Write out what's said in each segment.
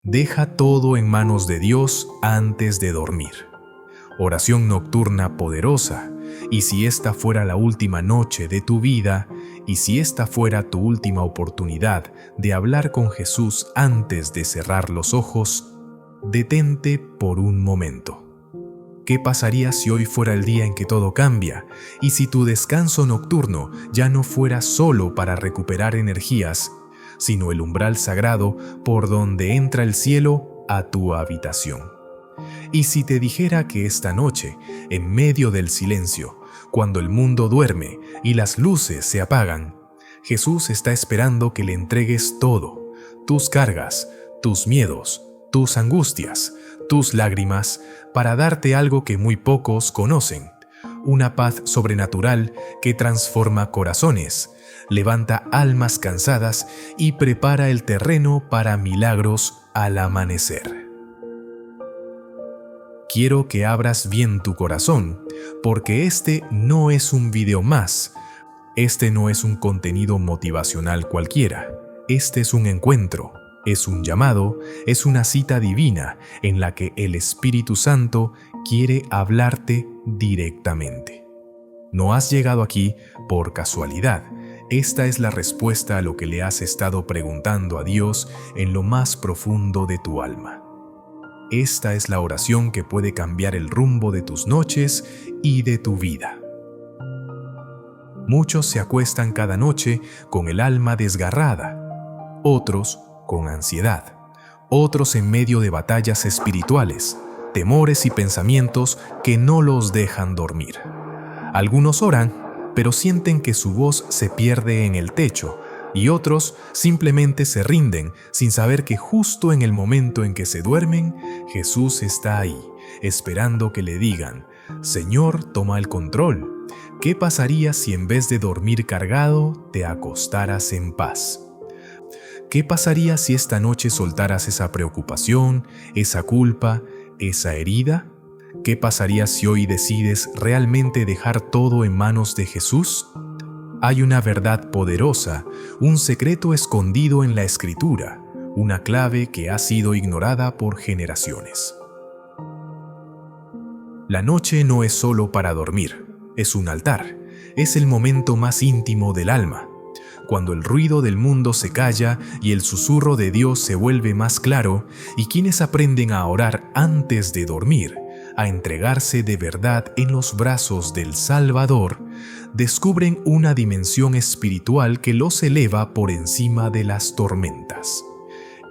Deja todo en manos de Dios antes de dormir. Oración nocturna poderosa. Y si esta fuera la última noche de tu vida, y si esta fuera tu última oportunidad de hablar con Jesús antes de cerrar los ojos, detente por un momento. ¿Qué pasaría si hoy fuera el día en que todo cambia? Y si tu descanso nocturno ya no fuera solo para recuperar energías, sino el umbral sagrado por donde entra el cielo a tu habitación. Y si te dijera que esta noche, en medio del silencio, cuando el mundo duerme y las luces se apagan, Jesús está esperando que le entregues todo, tus cargas, tus miedos, tus angustias, tus lágrimas, para darte algo que muy pocos conocen, una paz sobrenatural que transforma corazones, levanta almas cansadas y prepara el terreno para milagros al amanecer. Quiero que abras bien tu corazón, porque este no es un video más, este no es un contenido motivacional cualquiera, este es un encuentro, es un llamado, es una cita divina en la que el Espíritu Santo quiere hablarte directamente. No has llegado aquí por casualidad. Esta es la respuesta a lo que le has estado preguntando a Dios en lo más profundo de tu alma. Esta es la oración que puede cambiar el rumbo de tus noches y de tu vida. Muchos se acuestan cada noche con el alma desgarrada, otros con ansiedad, otros en medio de batallas espirituales, temores y pensamientos que no los dejan dormir. Algunos oran, pero sienten que su voz se pierde en el techo, y otros simplemente se rinden sin saber que justo en el momento en que se duermen, Jesús está ahí, esperando que le digan: Señor, toma el control. ¿Qué pasaría si en vez de dormir cargado, te acostaras en paz? ¿Qué pasaría si esta noche soltaras esa preocupación, esa culpa, esa herida? ¿Qué pasaría si hoy decides realmente dejar todo en manos de Jesús? Hay una verdad poderosa, un secreto escondido en la Escritura, una clave que ha sido ignorada por generaciones. La noche no es solo para dormir, es un altar, es el momento más íntimo del alma. Cuando el ruido del mundo se calla y el susurro de Dios se vuelve más claro, y quienes aprenden a orar antes de dormir, a entregarse de verdad en los brazos del Salvador, descubren una dimensión espiritual que los eleva por encima de las tormentas.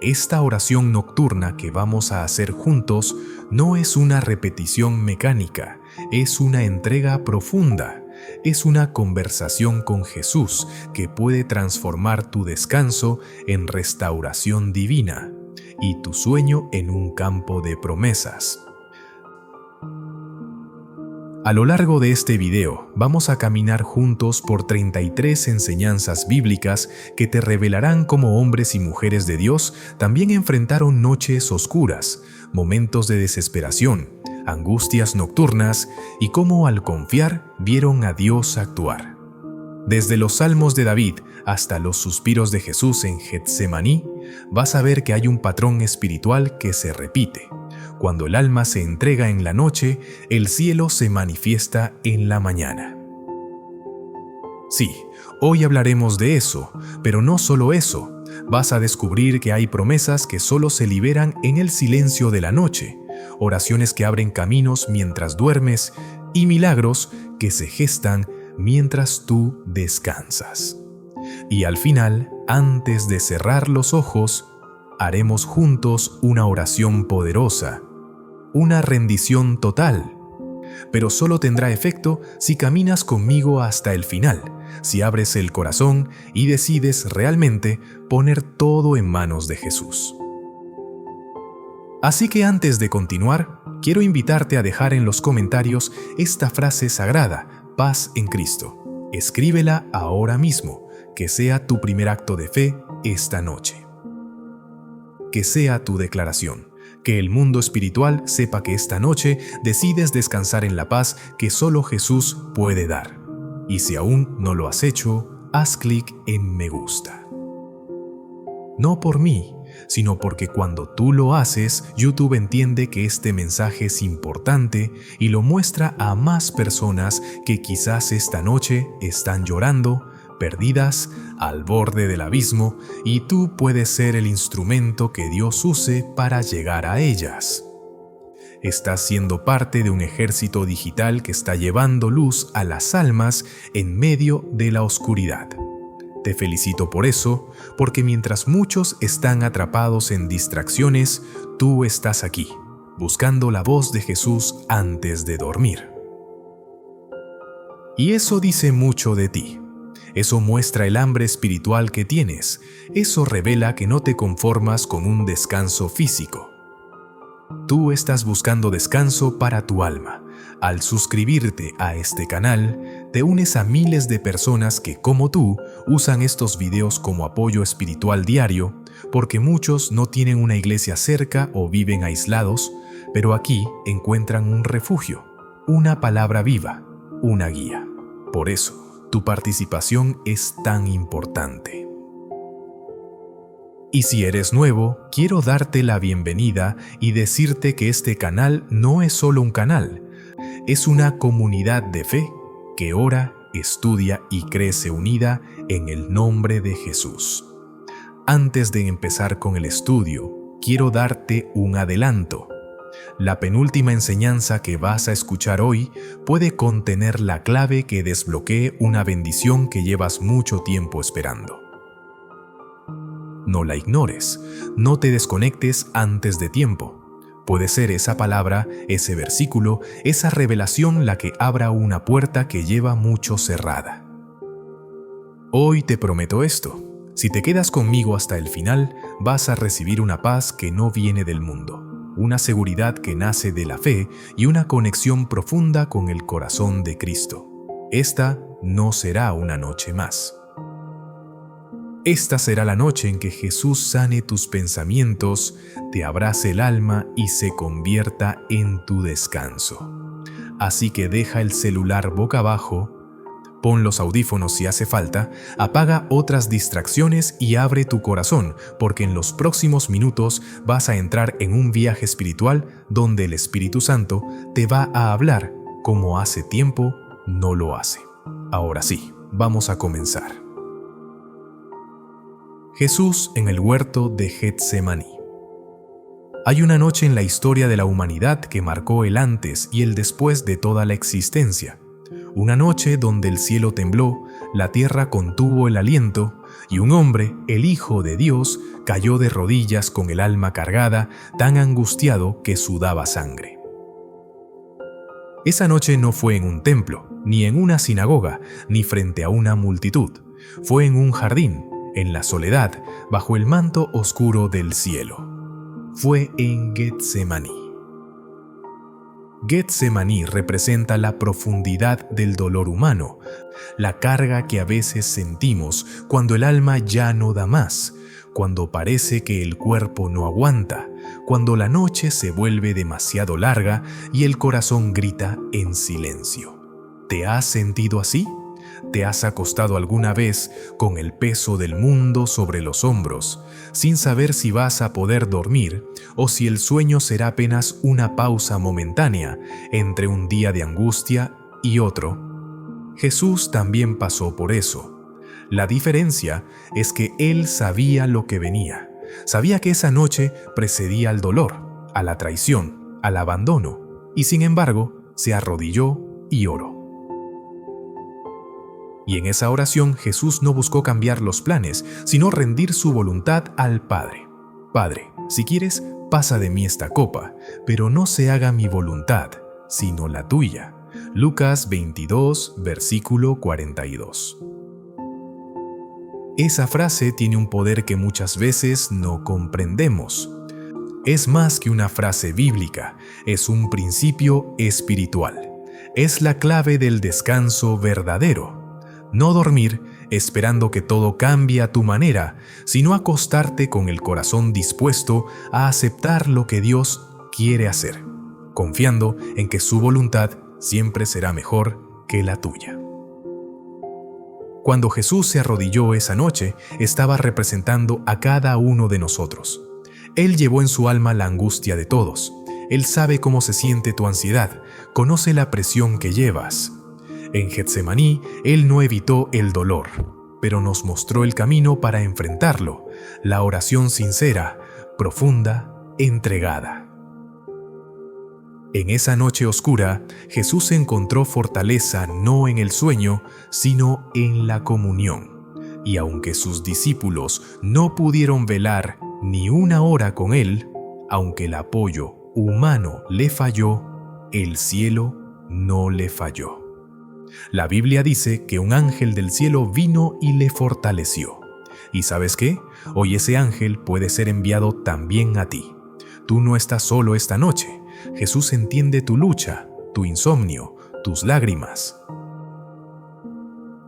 Esta oración nocturna que vamos a hacer juntos no es una repetición mecánica, es una entrega profunda, es una conversación con Jesús que puede transformar tu descanso en restauración divina y tu sueño en un campo de promesas. A lo largo de este video vamos a caminar juntos por 33 enseñanzas bíblicas que te revelarán cómo hombres y mujeres de Dios también enfrentaron noches oscuras, momentos de desesperación, angustias nocturnas y cómo al confiar vieron a Dios actuar. Desde los salmos de David hasta los suspiros de Jesús en Getsemaní, vas a ver que hay un patrón espiritual que se repite. Cuando el alma se entrega en la noche, el cielo se manifiesta en la mañana. Sí, hoy hablaremos de eso, pero no solo eso. Vas a descubrir que hay promesas que solo se liberan en el silencio de la noche, oraciones que abren caminos mientras duermes y milagros que se gestan mientras tú descansas. Y al final, antes de cerrar los ojos, haremos juntos una oración poderosa, una rendición total, pero solo tendrá efecto si caminas conmigo hasta el final, si abres el corazón y decides realmente poner todo en manos de Jesús. Así que antes de continuar, quiero invitarte a dejar en los comentarios esta frase sagrada, paz en Cristo. Escríbela ahora mismo, que sea tu primer acto de fe esta noche. Que sea tu declaración. Que el mundo espiritual sepa que esta noche decides descansar en la paz que solo Jesús puede dar. Y si aún no lo has hecho, haz clic en me gusta. No por mí, sino porque cuando tú lo haces, YouTube entiende que este mensaje es importante y lo muestra a más personas que quizás esta noche están llorando, perdidas, al borde del abismo, y tú puedes ser el instrumento que Dios use para llegar a ellas. Estás siendo parte de un ejército digital que está llevando luz a las almas en medio de la oscuridad. Te felicito por eso, porque mientras muchos están atrapados en distracciones, tú estás aquí, buscando la voz de Jesús antes de dormir. Y eso dice mucho de ti. Eso muestra el hambre espiritual que tienes. Eso revela que no te conformas con un descanso físico. Tú estás buscando descanso para tu alma. Al suscribirte a este canal, te unes a miles de personas que, como tú, usan estos videos como apoyo espiritual diario, porque muchos no tienen una iglesia cerca o viven aislados, pero aquí encuentran un refugio, una palabra viva, una guía. Por eso, tu participación es tan importante. Y si eres nuevo, quiero darte la bienvenida y decirte que este canal no es solo un canal, es una comunidad de fe que ora, estudia y crece unida en el nombre de Jesús. Antes de empezar con el estudio, quiero darte un adelanto. La penúltima enseñanza que vas a escuchar hoy puede contener la clave que desbloquee una bendición que llevas mucho tiempo esperando. No la ignores, no te desconectes antes de tiempo. Puede ser esa palabra, ese versículo, esa revelación la que abra una puerta que lleva mucho cerrada. Hoy te prometo esto. Si te quedas conmigo hasta el final, vas a recibir una paz que no viene del mundo, una seguridad que nace de la fe y una conexión profunda con el corazón de Cristo. Esta no será una noche más. Esta será la noche en que Jesús sane tus pensamientos, te abrace el alma y se convierta en tu descanso. Así que deja el celular boca abajo, pon los audífonos si hace falta, apaga otras distracciones y abre tu corazón, porque en los próximos minutos vas a entrar en un viaje espiritual donde el Espíritu Santo te va a hablar como hace tiempo no lo hace. Ahora sí, vamos a comenzar. Jesús en el huerto de Getsemaní. Hay una noche en la historia de la humanidad que marcó el antes y el después de toda la existencia. Una noche donde el cielo tembló, la tierra contuvo el aliento y un hombre, el Hijo de Dios, cayó de rodillas con el alma cargada, tan angustiado que sudaba sangre. Esa noche no fue en un templo, ni en una sinagoga, ni frente a una multitud. Fue en un jardín, en la soledad, bajo el manto oscuro del cielo. Fue en Getsemaní. Getsemaní representa la profundidad del dolor humano, la carga que a veces sentimos cuando el alma ya no da más, cuando parece que el cuerpo no aguanta, cuando la noche se vuelve demasiado larga y el corazón grita en silencio. ¿Te has sentido así? ¿Te has acostado alguna vez con el peso del mundo sobre los hombros, sin saber si vas a poder dormir o si el sueño será apenas una pausa momentánea entre un día de angustia y otro? Jesús también pasó por eso. La diferencia es que Él sabía lo que venía. Sabía que esa noche precedía al dolor, a la traición, al abandono, y sin embargo se arrodilló y oró. Y en esa oración Jesús no buscó cambiar los planes, sino rendir su voluntad al Padre. Padre, si quieres, pasa de mí esta copa, pero no se haga mi voluntad, sino la tuya. Lucas 22, versículo 42. Esa frase tiene un poder que muchas veces no comprendemos. Es más que una frase bíblica, es un principio espiritual. Es la clave del descanso verdadero. No dormir esperando que todo cambie a tu manera, sino acostarte con el corazón dispuesto a aceptar lo que Dios quiere hacer, confiando en que su voluntad siempre será mejor que la tuya. Cuando Jesús se arrodilló esa noche, estaba representando a cada uno de nosotros. Él llevó en su alma la angustia de todos. Él sabe cómo se siente tu ansiedad, conoce la presión que llevas. En Getsemaní, Él no evitó el dolor, pero nos mostró el camino para enfrentarlo, la oración sincera, profunda, entregada. En esa noche oscura, Jesús encontró fortaleza no en el sueño, sino en la comunión. Y aunque sus discípulos no pudieron velar ni una hora con Él, aunque el apoyo humano le falló, el cielo no le falló. La Biblia dice que un ángel del cielo vino y le fortaleció. ¿Y sabes qué? Hoy ese ángel puede ser enviado también a ti. Tú no estás solo esta noche. Jesús entiende tu lucha, tu insomnio, tus lágrimas.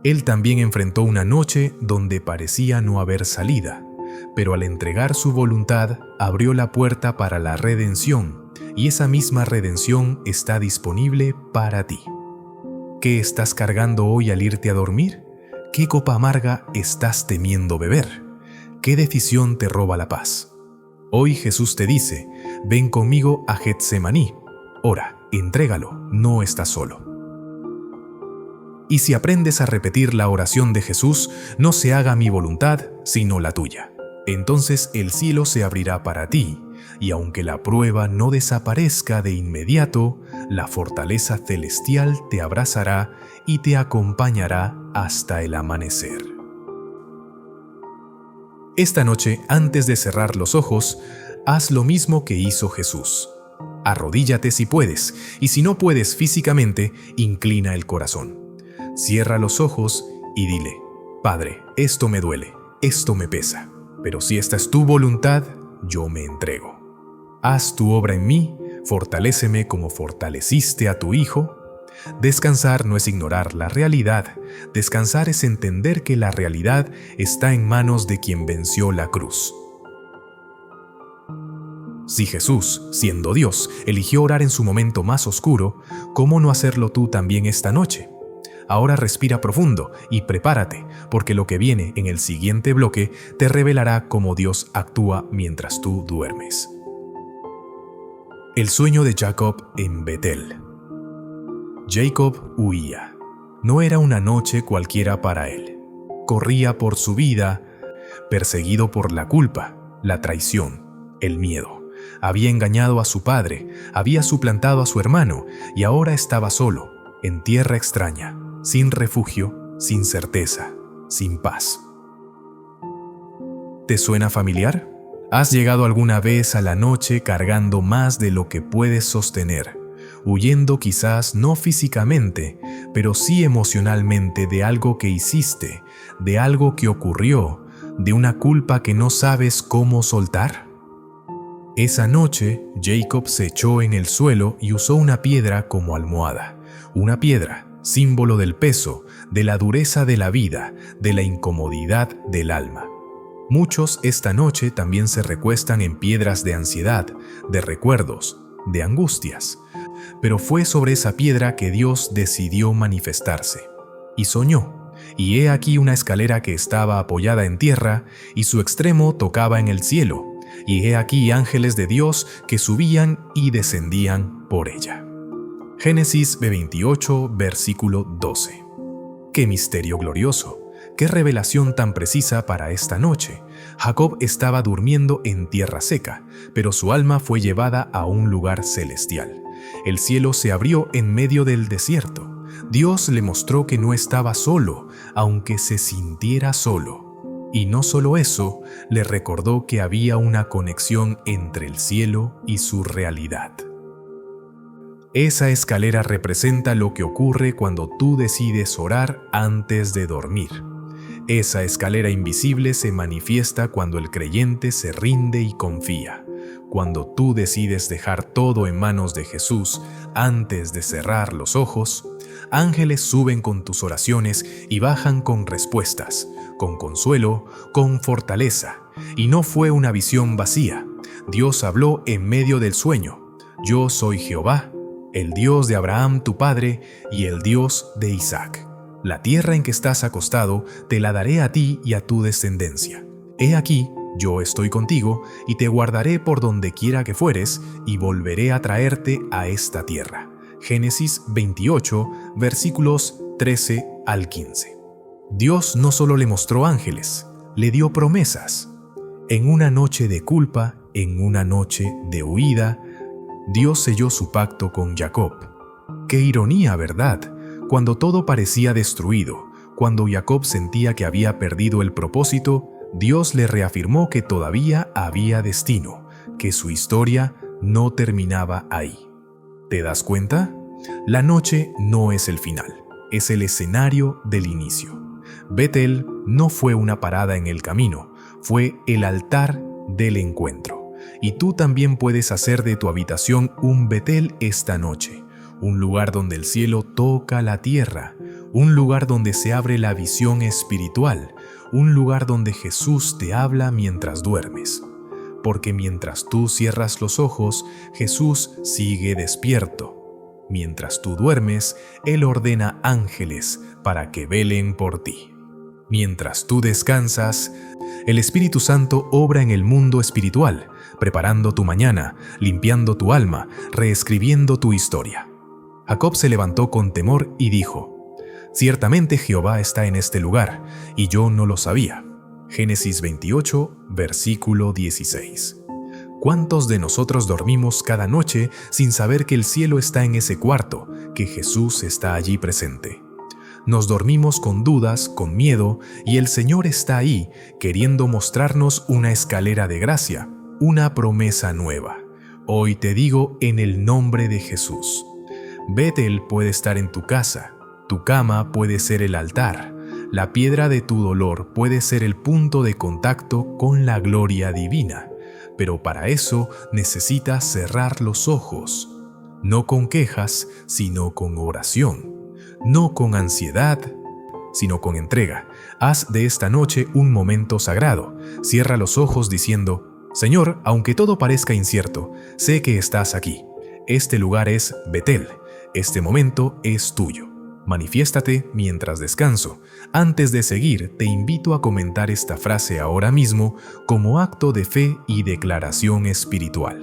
Él también enfrentó una noche donde parecía no haber salida, pero al entregar su voluntad abrió la puerta para la redención, y esa misma redención está disponible para ti. ¿Qué estás cargando hoy al irte a dormir? ¿Qué copa amarga estás temiendo beber? ¿Qué decisión te roba la paz? Hoy Jesús te dice, ven conmigo a Getsemaní. Ora, entrégalo, no estás solo. Y si aprendes a repetir la oración de Jesús, no se haga mi voluntad, sino la tuya. Entonces el cielo se abrirá para ti, y aunque la prueba no desaparezca de inmediato, la fortaleza celestial te abrazará y te acompañará hasta el amanecer. Esta noche, antes de cerrar los ojos, haz lo mismo que hizo Jesús. Arrodíllate si puedes, y si no puedes físicamente, inclina el corazón. Cierra los ojos y dile, Padre, esto me duele, esto me pesa, pero si esta es tu voluntad, yo me entrego. Haz tu obra en mí, fortaléceme como fortaleciste a tu Hijo. Descansar no es ignorar la realidad, descansar es entender que la realidad está en manos de quien venció la cruz. Si Jesús, siendo Dios, eligió orar en su momento más oscuro, ¿cómo no hacerlo tú también esta noche? Ahora respira profundo y prepárate, porque lo que viene en el siguiente bloque te revelará cómo Dios actúa mientras tú duermes. El sueño de Jacob en Betel. Jacob huía. No era una noche cualquiera para él. Corría por su vida, perseguido por la culpa, la traición, el miedo. Había engañado a su padre, había suplantado a su hermano y ahora estaba solo, en tierra extraña, sin refugio, sin certeza, sin paz. ¿Te suena familiar? ¿Has llegado alguna vez a la noche cargando más de lo que puedes sostener, huyendo quizás no físicamente, pero sí emocionalmente de algo que hiciste, de algo que ocurrió, de una culpa que no sabes cómo soltar? Esa noche, Jacob se echó en el suelo y usó una piedra como almohada, una piedra, símbolo del peso, de la dureza de la vida, de la incomodidad del alma. Muchos esta noche también se recuestan en piedras de ansiedad, de recuerdos, de angustias. Pero fue sobre esa piedra que Dios decidió manifestarse. Y soñó, y he aquí una escalera que estaba apoyada en tierra, y su extremo tocaba en el cielo, y he aquí ángeles de Dios que subían y descendían por ella. Génesis 28, versículo 12. ¡Qué misterio glorioso! ¡Qué revelación tan precisa para esta noche! Jacob estaba durmiendo en tierra seca, pero su alma fue llevada a un lugar celestial. El cielo se abrió en medio del desierto. Dios le mostró que no estaba solo, aunque se sintiera solo. Y no solo eso, le recordó que había una conexión entre el cielo y su realidad. Esa escalera representa lo que ocurre cuando tú decides orar antes de dormir. Esa escalera invisible se manifiesta cuando el creyente se rinde y confía. Cuando tú decides dejar todo en manos de Jesús antes de cerrar los ojos, ángeles suben con tus oraciones y bajan con respuestas, con consuelo, con fortaleza. Y no fue una visión vacía. Dios habló en medio del sueño. Yo soy Jehová, el Dios de Abraham tu padre y el Dios de Isaac. La tierra en que estás acostado te la daré a ti y a tu descendencia. He aquí, Yo estoy contigo y te guardaré por donde quiera que fueres y volveré a traerte a esta tierra. Génesis 28, versículos 13 al 15. Dios no solo le mostró ángeles, le dio promesas. En una noche de culpa, en una noche de huida, Dios selló su pacto con Jacob. ¡Qué ironía, verdad! Cuando todo parecía destruido, cuando Jacob sentía que había perdido el propósito, Dios le reafirmó que todavía había destino, que su historia no terminaba ahí. ¿Te das cuenta? La noche no es el final, es el escenario del inicio. Betel no fue una parada en el camino, fue el altar del encuentro. Y tú también puedes hacer de tu habitación un Betel esta noche, un lugar donde el cielo toca la tierra, un lugar donde se abre la visión espiritual, un lugar donde Jesús te habla mientras duermes. Porque mientras tú cierras los ojos, Jesús sigue despierto. Mientras tú duermes, Él ordena ángeles para que velen por ti. Mientras tú descansas, el Espíritu Santo obra en el mundo espiritual, preparando tu mañana, limpiando tu alma, reescribiendo tu historia. Jacob se levantó con temor y dijo: «Ciertamente Jehová está en este lugar, y yo no lo sabía». Génesis 28, versículo 16. ¿Cuántos de nosotros dormimos cada noche sin saber que el cielo está en ese cuarto, que Jesús está allí presente? Nos dormimos con dudas, con miedo, y el Señor está ahí, queriendo mostrarnos una escalera de gracia, una promesa nueva. Hoy te digo en el nombre de Jesús. Betel puede estar en tu casa, tu cama puede ser el altar, la piedra de tu dolor puede ser el punto de contacto con la gloria divina. Pero para eso necesitas cerrar los ojos, no con quejas, sino con oración, no con ansiedad, sino con entrega. Haz de esta noche un momento sagrado. Cierra los ojos diciendo: «Señor, aunque todo parezca incierto, sé que estás aquí. Este lugar es Betel. Este momento es tuyo. Manifiéstate mientras descanso». Antes de seguir, te invito a comentar esta frase ahora mismo como acto de fe y declaración espiritual.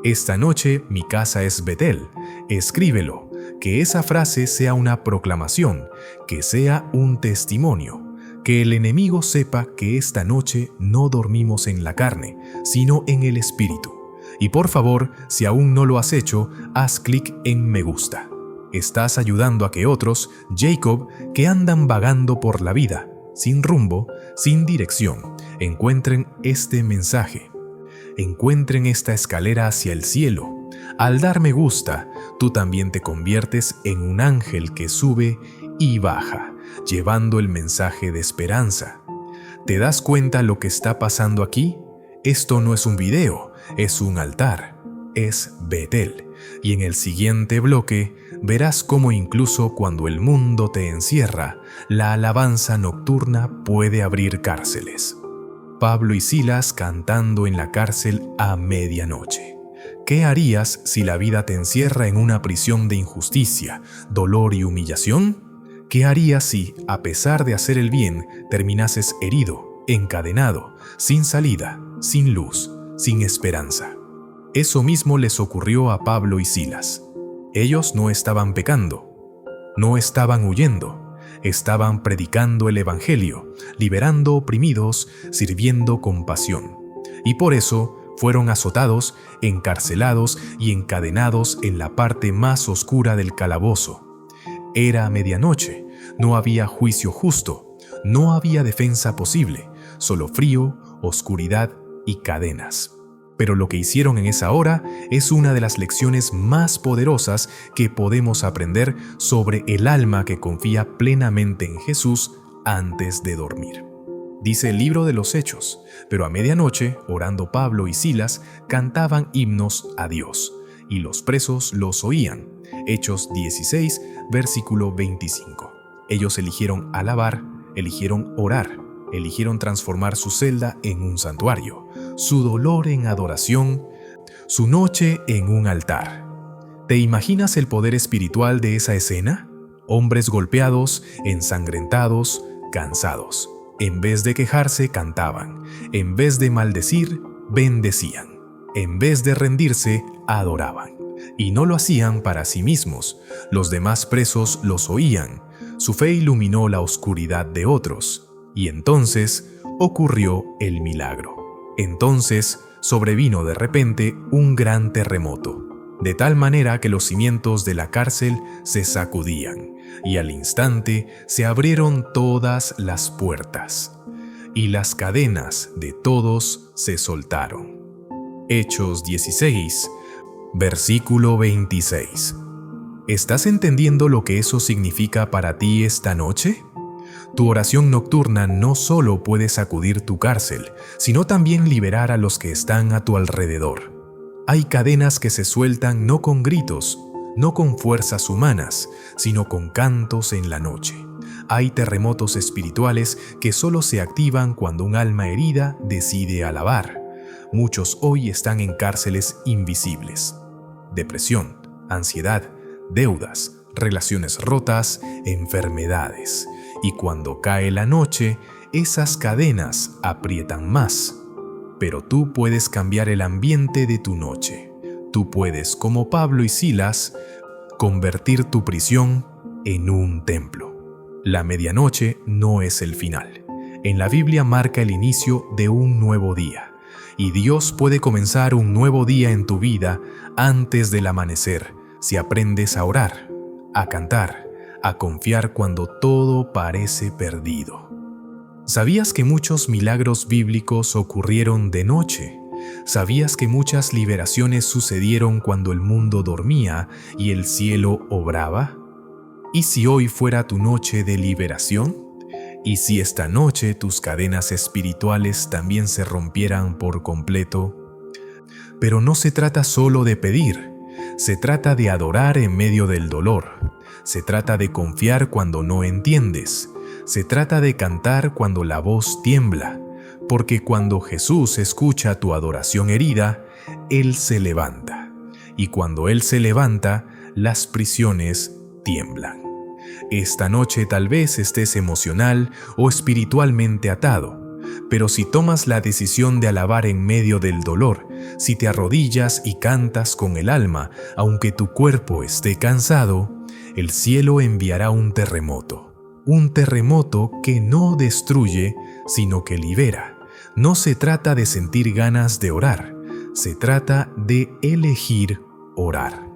Esta noche mi casa es Betel. Escríbelo. Que esa frase sea una proclamación, que sea un testimonio. Que el enemigo sepa que esta noche no dormimos en la carne, sino en el espíritu. Y por favor, si aún no lo has hecho, haz clic en me gusta. Estás ayudando a que otros, Jacob, que andan vagando por la vida, sin rumbo, sin dirección, encuentren este mensaje. Encuentren esta escalera hacia el cielo. Al dar me gusta, tú también te conviertes en un ángel que sube y baja, llevando el mensaje de esperanza. ¿Te das cuenta lo que está pasando aquí? Esto no es un video, es un altar, es Betel. Y en el siguiente bloque verás cómo incluso cuando el mundo te encierra, la alabanza nocturna puede abrir cárceles. Pablo y Silas cantando en la cárcel a medianoche. ¿Qué harías si la vida te encierra en una prisión de injusticia, dolor y humillación? ¿Qué harías si, a pesar de hacer el bien, terminases herido, encadenado, sin salida, sin luz, sin esperanza? Eso mismo les ocurrió a Pablo y Silas. Ellos no estaban pecando, no estaban huyendo, estaban predicando el Evangelio, liberando oprimidos, sirviendo con pasión. Y por eso fueron azotados, encarcelados y encadenados en la parte más oscura del calabozo. Era medianoche, no había juicio justo, no había defensa posible, solo frío, oscuridad y cadenas. Pero lo que hicieron en esa hora es una de las lecciones más poderosas que podemos aprender sobre el alma que confía plenamente en Jesús antes de dormir. Dice el libro de los Hechos, pero a medianoche, orando Pablo y Silas, cantaban himnos a Dios, y los presos los oían. Hechos 16, versículo 25. Ellos eligieron alabar, eligieron orar, eligieron transformar su celda en un santuario, su dolor en adoración, su noche en un altar. ¿Te imaginas el poder espiritual de esa escena? Hombres golpeados, ensangrentados, cansados. En vez de quejarse, cantaban. En vez de maldecir, bendecían. En vez de rendirse, adoraban. Y no lo hacían para sí mismos. Los demás presos los oían. Su fe iluminó la oscuridad de otros. Y entonces ocurrió el milagro. Entonces sobrevino de repente un gran terremoto, de tal manera que los cimientos de la cárcel se sacudían, y al instante se abrieron todas las puertas, y las cadenas de todos se soltaron. Hechos 16, versículo 26. ¿Estás entendiendo lo que eso significa para ti esta noche? Tu oración nocturna no solo puede sacudir tu cárcel, sino también liberar a los que están a tu alrededor. Hay cadenas que se sueltan no con gritos, no con fuerzas humanas, sino con cantos en la noche. Hay terremotos espirituales que solo se activan cuando un alma herida decide alabar. Muchos hoy están en cárceles invisibles. Depresión, ansiedad, deudas, relaciones rotas, enfermedades. Y cuando cae la noche, esas cadenas aprietan más. Pero tú puedes cambiar el ambiente de tu noche. Tú puedes, como Pablo y Silas, convertir tu prisión en un templo. La medianoche no es el final. En la Biblia marca el inicio de un nuevo día. Y Dios puede comenzar un nuevo día en tu vida antes del amanecer, si aprendes a orar, a cantar, a confiar cuando todo parece perdido. ¿Sabías que muchos milagros bíblicos ocurrieron de noche? ¿Sabías que muchas liberaciones sucedieron cuando el mundo dormía y el cielo obraba? ¿Y si hoy fuera tu noche de liberación? ¿Y si esta noche tus cadenas espirituales también se rompieran por completo? Pero no se trata solo de pedir, se trata de adorar en medio del dolor. Se trata de confiar cuando no entiendes. Se trata de cantar cuando la voz tiembla. Porque cuando Jesús escucha tu adoración herida, Él se levanta. Y cuando Él se levanta, las prisiones tiemblan. Esta noche tal vez estés emocional o espiritualmente atado. Pero si tomas la decisión de alabar en medio del dolor, si te arrodillas y cantas con el alma, aunque tu cuerpo esté cansado, el cielo enviará un terremoto que no destruye, sino que libera. No se trata de sentir ganas de orar, se trata de elegir orar.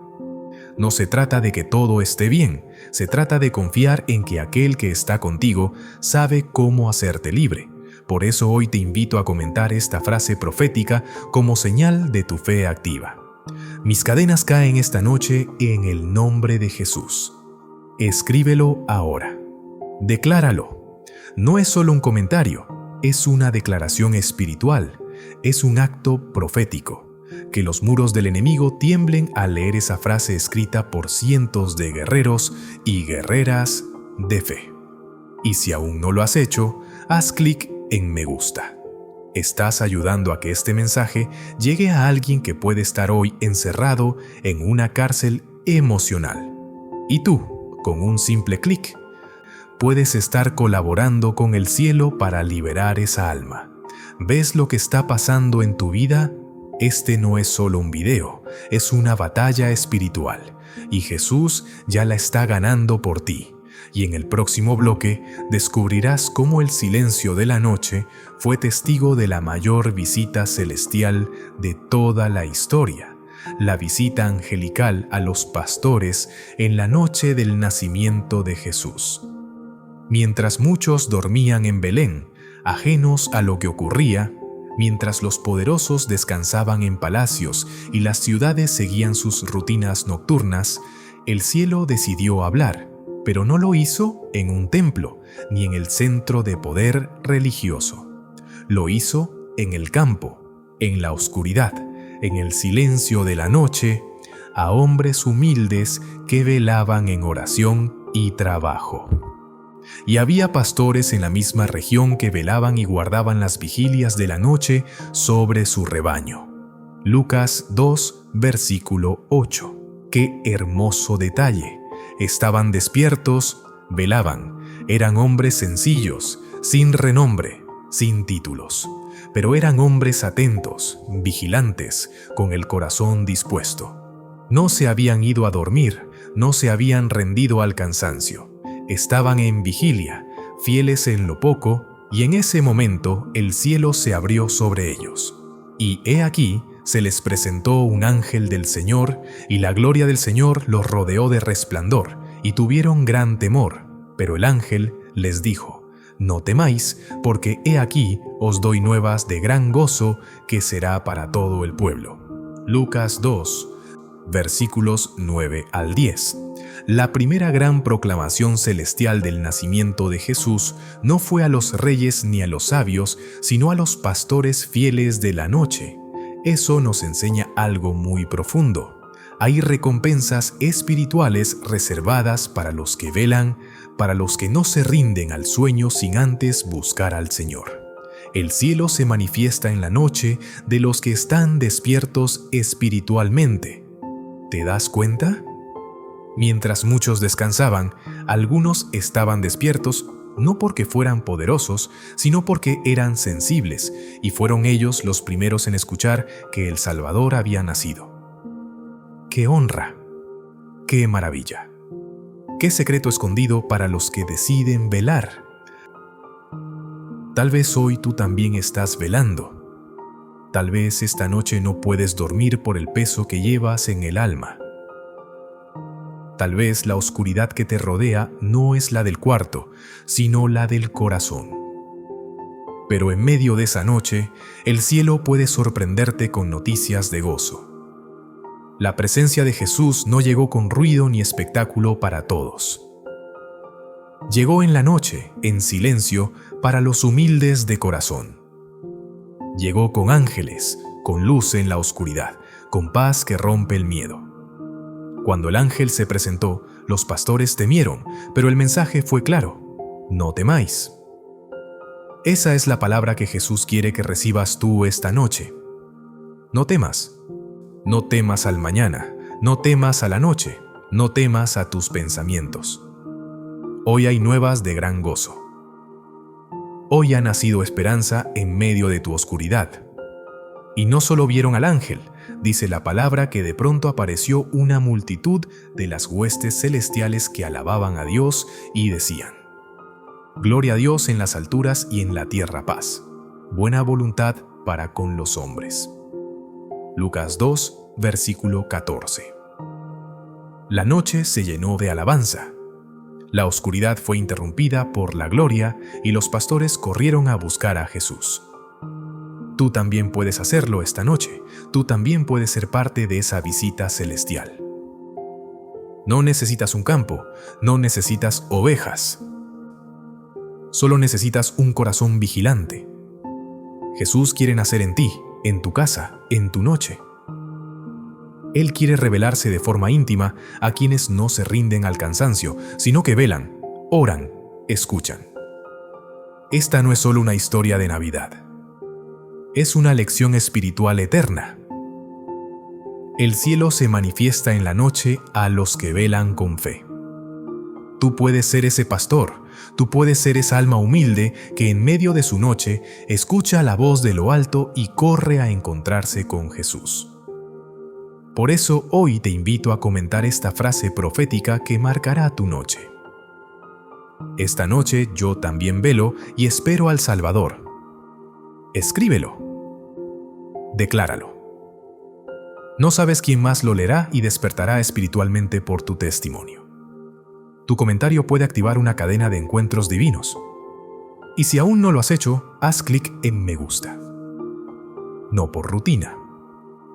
No se trata de que todo esté bien, se trata de confiar en que aquel que está contigo sabe cómo hacerte libre. Por eso hoy te invito a comentar esta frase profética como señal de tu fe activa. Mis cadenas caen esta noche en el nombre de Jesús. Escríbelo ahora. Decláralo. No es solo un comentario, es una declaración espiritual, es un acto profético. Que los muros del enemigo tiemblen al leer esa frase escrita por cientos de guerreros y guerreras de fe. Y si aún no lo has hecho, haz clic en me gusta. Estás ayudando a que este mensaje llegue a alguien que puede estar hoy encerrado en una cárcel emocional. Y tú, con un simple clic, puedes estar colaborando con el cielo para liberar esa alma. ¿Ves lo que está pasando en tu vida? Este no es solo un video, es una batalla espiritual, y Jesús ya la está ganando por ti. Y en el próximo bloque descubrirás cómo el silencio de la noche fue testigo de la mayor visita celestial de toda la historia, la visita angelical a los pastores en la noche del nacimiento de Jesús. Mientras muchos dormían en Belén, ajenos a lo que ocurría, mientras los poderosos descansaban en palacios y las ciudades seguían sus rutinas nocturnas, el cielo decidió hablar, pero no lo hizo en un templo ni en el centro de poder religioso. Lo hizo en el campo, en la oscuridad, en el silencio de la noche, a hombres humildes que velaban en oración y trabajo. Y había pastores en la misma región que velaban y guardaban las vigilias de la noche sobre su rebaño. Lucas 2, versículo 8. ¡Qué hermoso detalle! Estaban despiertos, velaban, eran hombres sencillos, sin renombre, sin títulos, pero eran hombres atentos, vigilantes, con el corazón dispuesto. No se habían ido a dormir, no se habían rendido al cansancio. Estaban en vigilia, fieles en lo poco, y en ese momento el cielo se abrió sobre ellos. Y he aquí, se les presentó un ángel del Señor, y la gloria del Señor los rodeó de resplandor, y tuvieron gran temor. Pero el ángel les dijo: no temáis, porque he aquí os doy nuevas de gran gozo, que será para todo el pueblo. Lucas 2, versículos 9 al 10. La primera gran proclamación celestial del nacimiento de Jesús no fue a los reyes ni a los sabios, sino a los pastores fieles de la noche. Eso nos enseña algo muy profundo. Hay recompensas espirituales reservadas para los que velan, para los que no se rinden al sueño sin antes buscar al Señor. El cielo se manifiesta en la noche de los que están despiertos espiritualmente. ¿Te das cuenta? Mientras muchos descansaban, algunos estaban despiertos, no porque fueran poderosos, sino porque eran sensibles, y fueron ellos los primeros en escuchar que el Salvador había nacido. ¡Qué honra! ¡Qué maravilla! ¡Qué secreto escondido para los que deciden velar! Tal vez hoy tú también estás velando. Tal vez esta noche no puedes dormir por el peso que llevas en el alma. Tal vez la oscuridad que te rodea no es la del cuarto, sino la del corazón. Pero en medio de esa noche, el cielo puede sorprenderte con noticias de gozo. La presencia de Jesús no llegó con ruido ni espectáculo para todos. Llegó en la noche, en silencio, para los humildes de corazón. Llegó con ángeles, con luz en la oscuridad, con paz que rompe el miedo. Cuando el ángel se presentó, los pastores temieron, pero el mensaje fue claro: no temáis. Esa es la palabra que Jesús quiere que recibas tú esta noche. No temas. No temas al mañana, no temas a la noche, no temas a tus pensamientos. Hoy hay nuevas de gran gozo. Hoy ha nacido esperanza en medio de tu oscuridad. Y no solo vieron al ángel, dice la palabra que de pronto apareció una multitud de las huestes celestiales que alababan a Dios y decían: Gloria a Dios en las alturas y en la tierra paz, buena voluntad para con los hombres. Lucas 2, versículo 14. La noche se llenó de alabanza. La oscuridad fue interrumpida por la gloria y los pastores corrieron a buscar a Jesús. Tú también puedes hacerlo esta noche. Tú también puedes ser parte de esa visita celestial. No necesitas un campo, no necesitas ovejas. Solo necesitas un corazón vigilante. Jesús quiere nacer en ti, en tu casa, en tu noche. Él quiere revelarse de forma íntima a quienes no se rinden al cansancio, sino que velan, oran, escuchan. Esta no es solo una historia de Navidad. Es una lección espiritual eterna. El cielo se manifiesta en la noche a los que velan con fe. Tú puedes ser ese pastor, tú puedes ser esa alma humilde que en medio de su noche escucha la voz de lo alto y corre a encontrarse con Jesús. Por eso hoy te invito a comentar esta frase profética que marcará tu noche. Esta noche yo también velo y espero al Salvador. Escríbelo. Decláralo. No sabes quién más lo leerá y despertará espiritualmente por tu testimonio. Tu comentario puede activar una cadena de encuentros divinos. Y si aún no lo has hecho, haz clic en me gusta. No por rutina.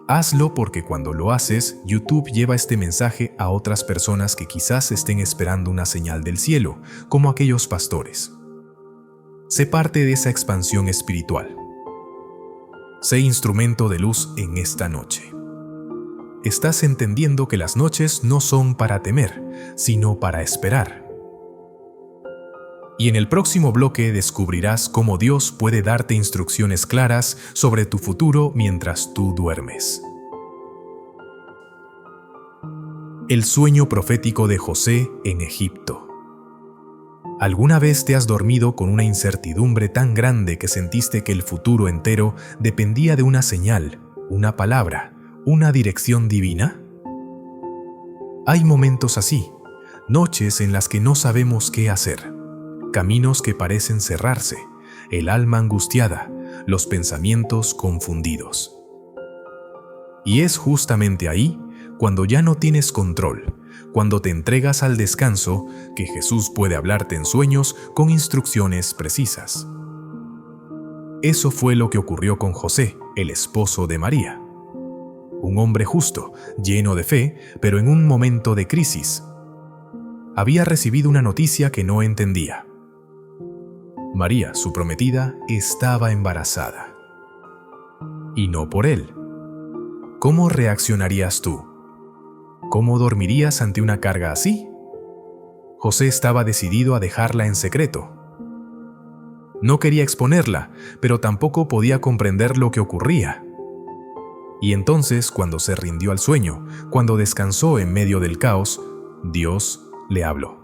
Hazlo porque cuando lo haces, YouTube lleva este mensaje a otras personas que quizás estén esperando una señal del cielo, como aquellos pastores. Sé parte de esa expansión espiritual. Sé instrumento de luz en esta noche. Estás entendiendo que las noches no son para temer, sino para esperar. Y en el próximo bloque descubrirás cómo Dios puede darte instrucciones claras sobre tu futuro mientras tú duermes. El sueño profético de José en Egipto. ¿Alguna vez te has dormido con una incertidumbre tan grande que sentiste que el futuro entero dependía de una señal, una palabra, una dirección divina? Hay momentos así, noches en las que no sabemos qué hacer, caminos que parecen cerrarse, el alma angustiada, los pensamientos confundidos. Y es justamente ahí, cuando ya no tienes control, cuando te entregas al descanso, que Jesús puede hablarte en sueños con instrucciones precisas. Eso fue lo que ocurrió con José, el esposo de María. Un hombre justo, lleno de fe, pero en un momento de crisis. Había recibido una noticia que no entendía. María, su prometida, estaba embarazada. Y no por él. ¿Cómo reaccionarías tú? ¿Cómo dormirías ante una carga así? José estaba decidido a dejarla en secreto. No quería exponerla, pero tampoco podía comprender lo que ocurría. Y entonces, cuando se rindió al sueño, cuando descansó en medio del caos, Dios le habló.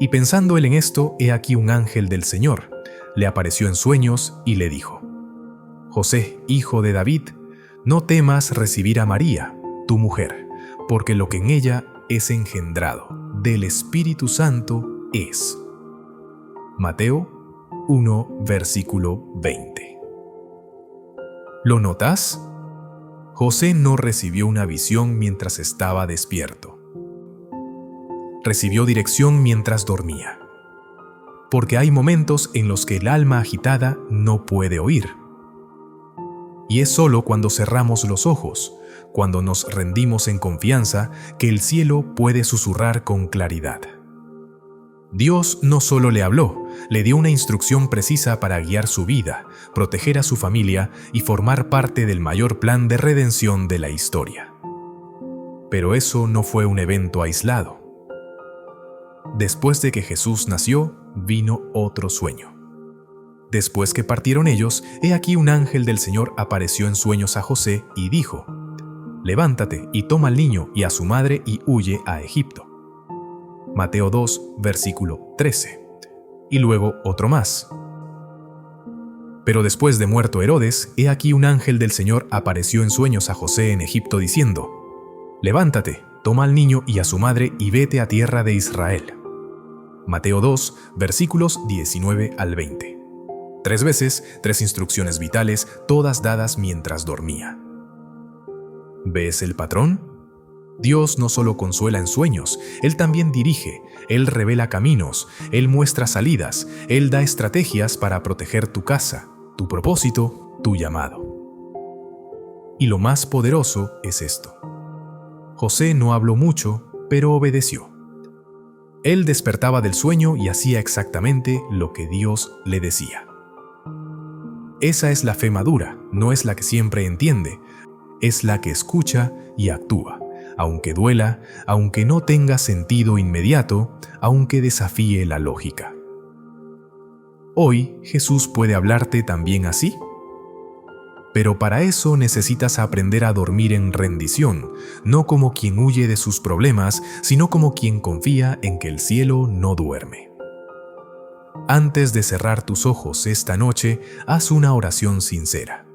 Y pensando él en esto, he aquí un ángel del Señor le apareció en sueños y le dijo: José, hijo de David, no temas recibir a María, tu mujer, porque lo que en ella es engendrado del Espíritu Santo es. Mateo 1, versículo 20. ¿Lo notas? José no recibió una visión mientras estaba despierto. Recibió dirección mientras dormía. Porque hay momentos en los que el alma agitada no puede oír. Y es solo cuando cerramos los ojos, cuando nos rendimos en confianza, que el cielo puede susurrar con claridad. Dios no solo le habló, le dio una instrucción precisa para guiar su vida, proteger a su familia y formar parte del mayor plan de redención de la historia. Pero eso no fue un evento aislado. Después de que Jesús nació, vino otro sueño. Después que partieron ellos, he aquí un ángel del Señor apareció en sueños a José y dijo: Levántate y toma al niño y a su madre y huye a Egipto. Mateo 2, versículo 13. Y luego otro más. Pero después de muerto Herodes, he aquí un ángel del Señor apareció en sueños a José en Egipto diciendo: Levántate, toma al niño y a su madre y vete a tierra de Israel. Mateo 2, versículos 19 al 20. 3 veces, 3 instrucciones vitales, todas dadas mientras dormía. ¿Ves el patrón? Dios no solo consuela en sueños, Él también dirige, Él revela caminos, Él muestra salidas, Él da estrategias para proteger tu casa, tu propósito, tu llamado. Y lo más poderoso es esto. José no habló mucho, pero obedeció. Él despertaba del sueño y hacía exactamente lo que Dios le decía. Esa es la fe madura, no es la que siempre entiende, es la que escucha y actúa, aunque duela, aunque no tenga sentido inmediato, aunque desafíe la lógica. Hoy Jesús puede hablarte también así. Pero para eso necesitas aprender a dormir en rendición, no como quien huye de sus problemas, sino como quien confía en que el cielo no duerme. Antes de cerrar tus ojos esta noche, haz una oración sincera.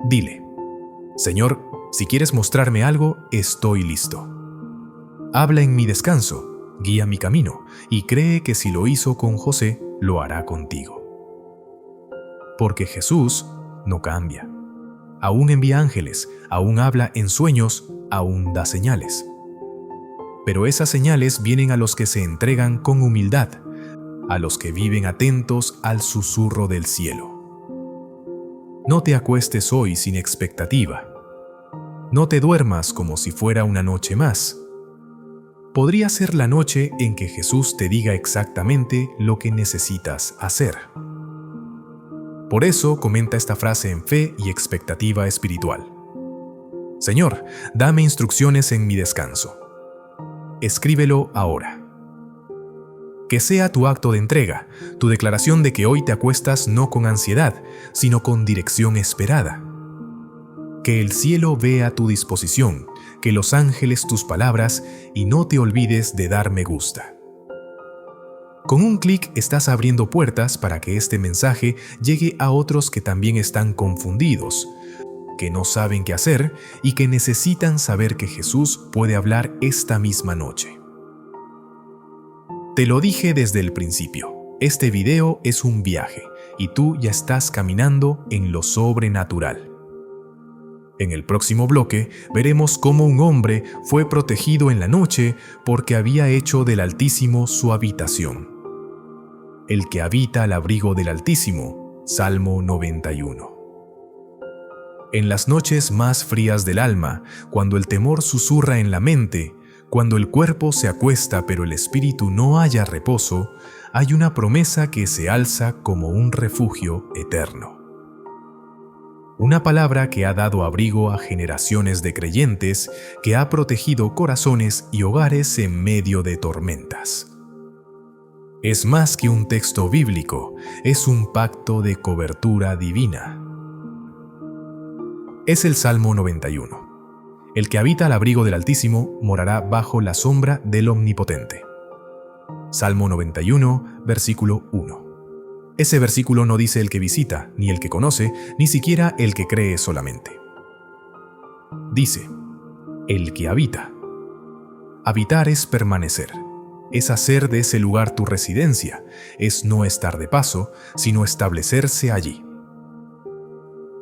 Dile: Señor, si quieres mostrarme algo, estoy listo. Habla en mi descanso, guía mi camino, y cree que si lo hizo con José, lo hará contigo. Porque Jesús no cambia. Aún envía ángeles, aún habla en sueños, aún da señales. Pero esas señales vienen a los que se entregan con humildad, a los que viven atentos al susurro del cielo. No te acuestes hoy sin expectativa. No te duermas como si fuera una noche más. Podría ser la noche en que Jesús te diga exactamente lo que necesitas hacer. Por eso comenta esta frase en fe y expectativa espiritual. Señor, dame instrucciones en mi descanso. Escríbelo ahora. Que sea tu acto de entrega, tu declaración de que hoy te acuestas no con ansiedad, sino con dirección esperada. Que el cielo vea tu disposición, que los ángeles tus palabras, y no te olvides de dar me gusta. Con un clic estás abriendo puertas para que este mensaje llegue a otros que también están confundidos, que no saben qué hacer y que necesitan saber que Jesús puede hablar esta misma noche. Te lo dije desde el principio, este video es un viaje y tú ya estás caminando en lo sobrenatural. En el próximo bloque veremos cómo un hombre fue protegido en la noche porque había hecho del Altísimo su habitación. El que habita al abrigo del Altísimo, Salmo 91. En las noches más frías del alma, cuando el temor susurra en la mente, cuando el cuerpo se acuesta pero el espíritu no halla reposo, hay una promesa que se alza como un refugio eterno. Una palabra que ha dado abrigo a generaciones de creyentes, que ha protegido corazones y hogares en medio de tormentas. Es más que un texto bíblico, es un pacto de cobertura divina. Es el Salmo 91. El que habita al abrigo del Altísimo morará bajo la sombra del Omnipotente. Salmo 91, versículo 1. Ese versículo no dice el que visita, ni el que conoce, ni siquiera el que cree solamente. Dice, el que habita. Habitar es permanecer, es hacer de ese lugar tu residencia, es no estar de paso, sino establecerse allí.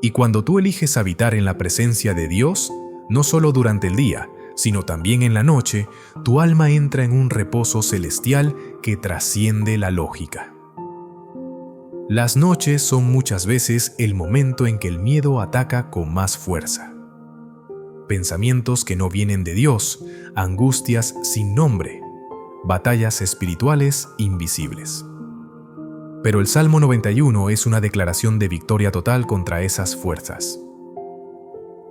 Y cuando tú eliges habitar en la presencia de Dios, no solo durante el día, sino también en la noche, tu alma entra en un reposo celestial que trasciende la lógica. Las noches son muchas veces el momento en que el miedo ataca con más fuerza. Pensamientos que no vienen de Dios, angustias sin nombre, batallas espirituales invisibles. Pero el Salmo 91 es una declaración de victoria total contra esas fuerzas.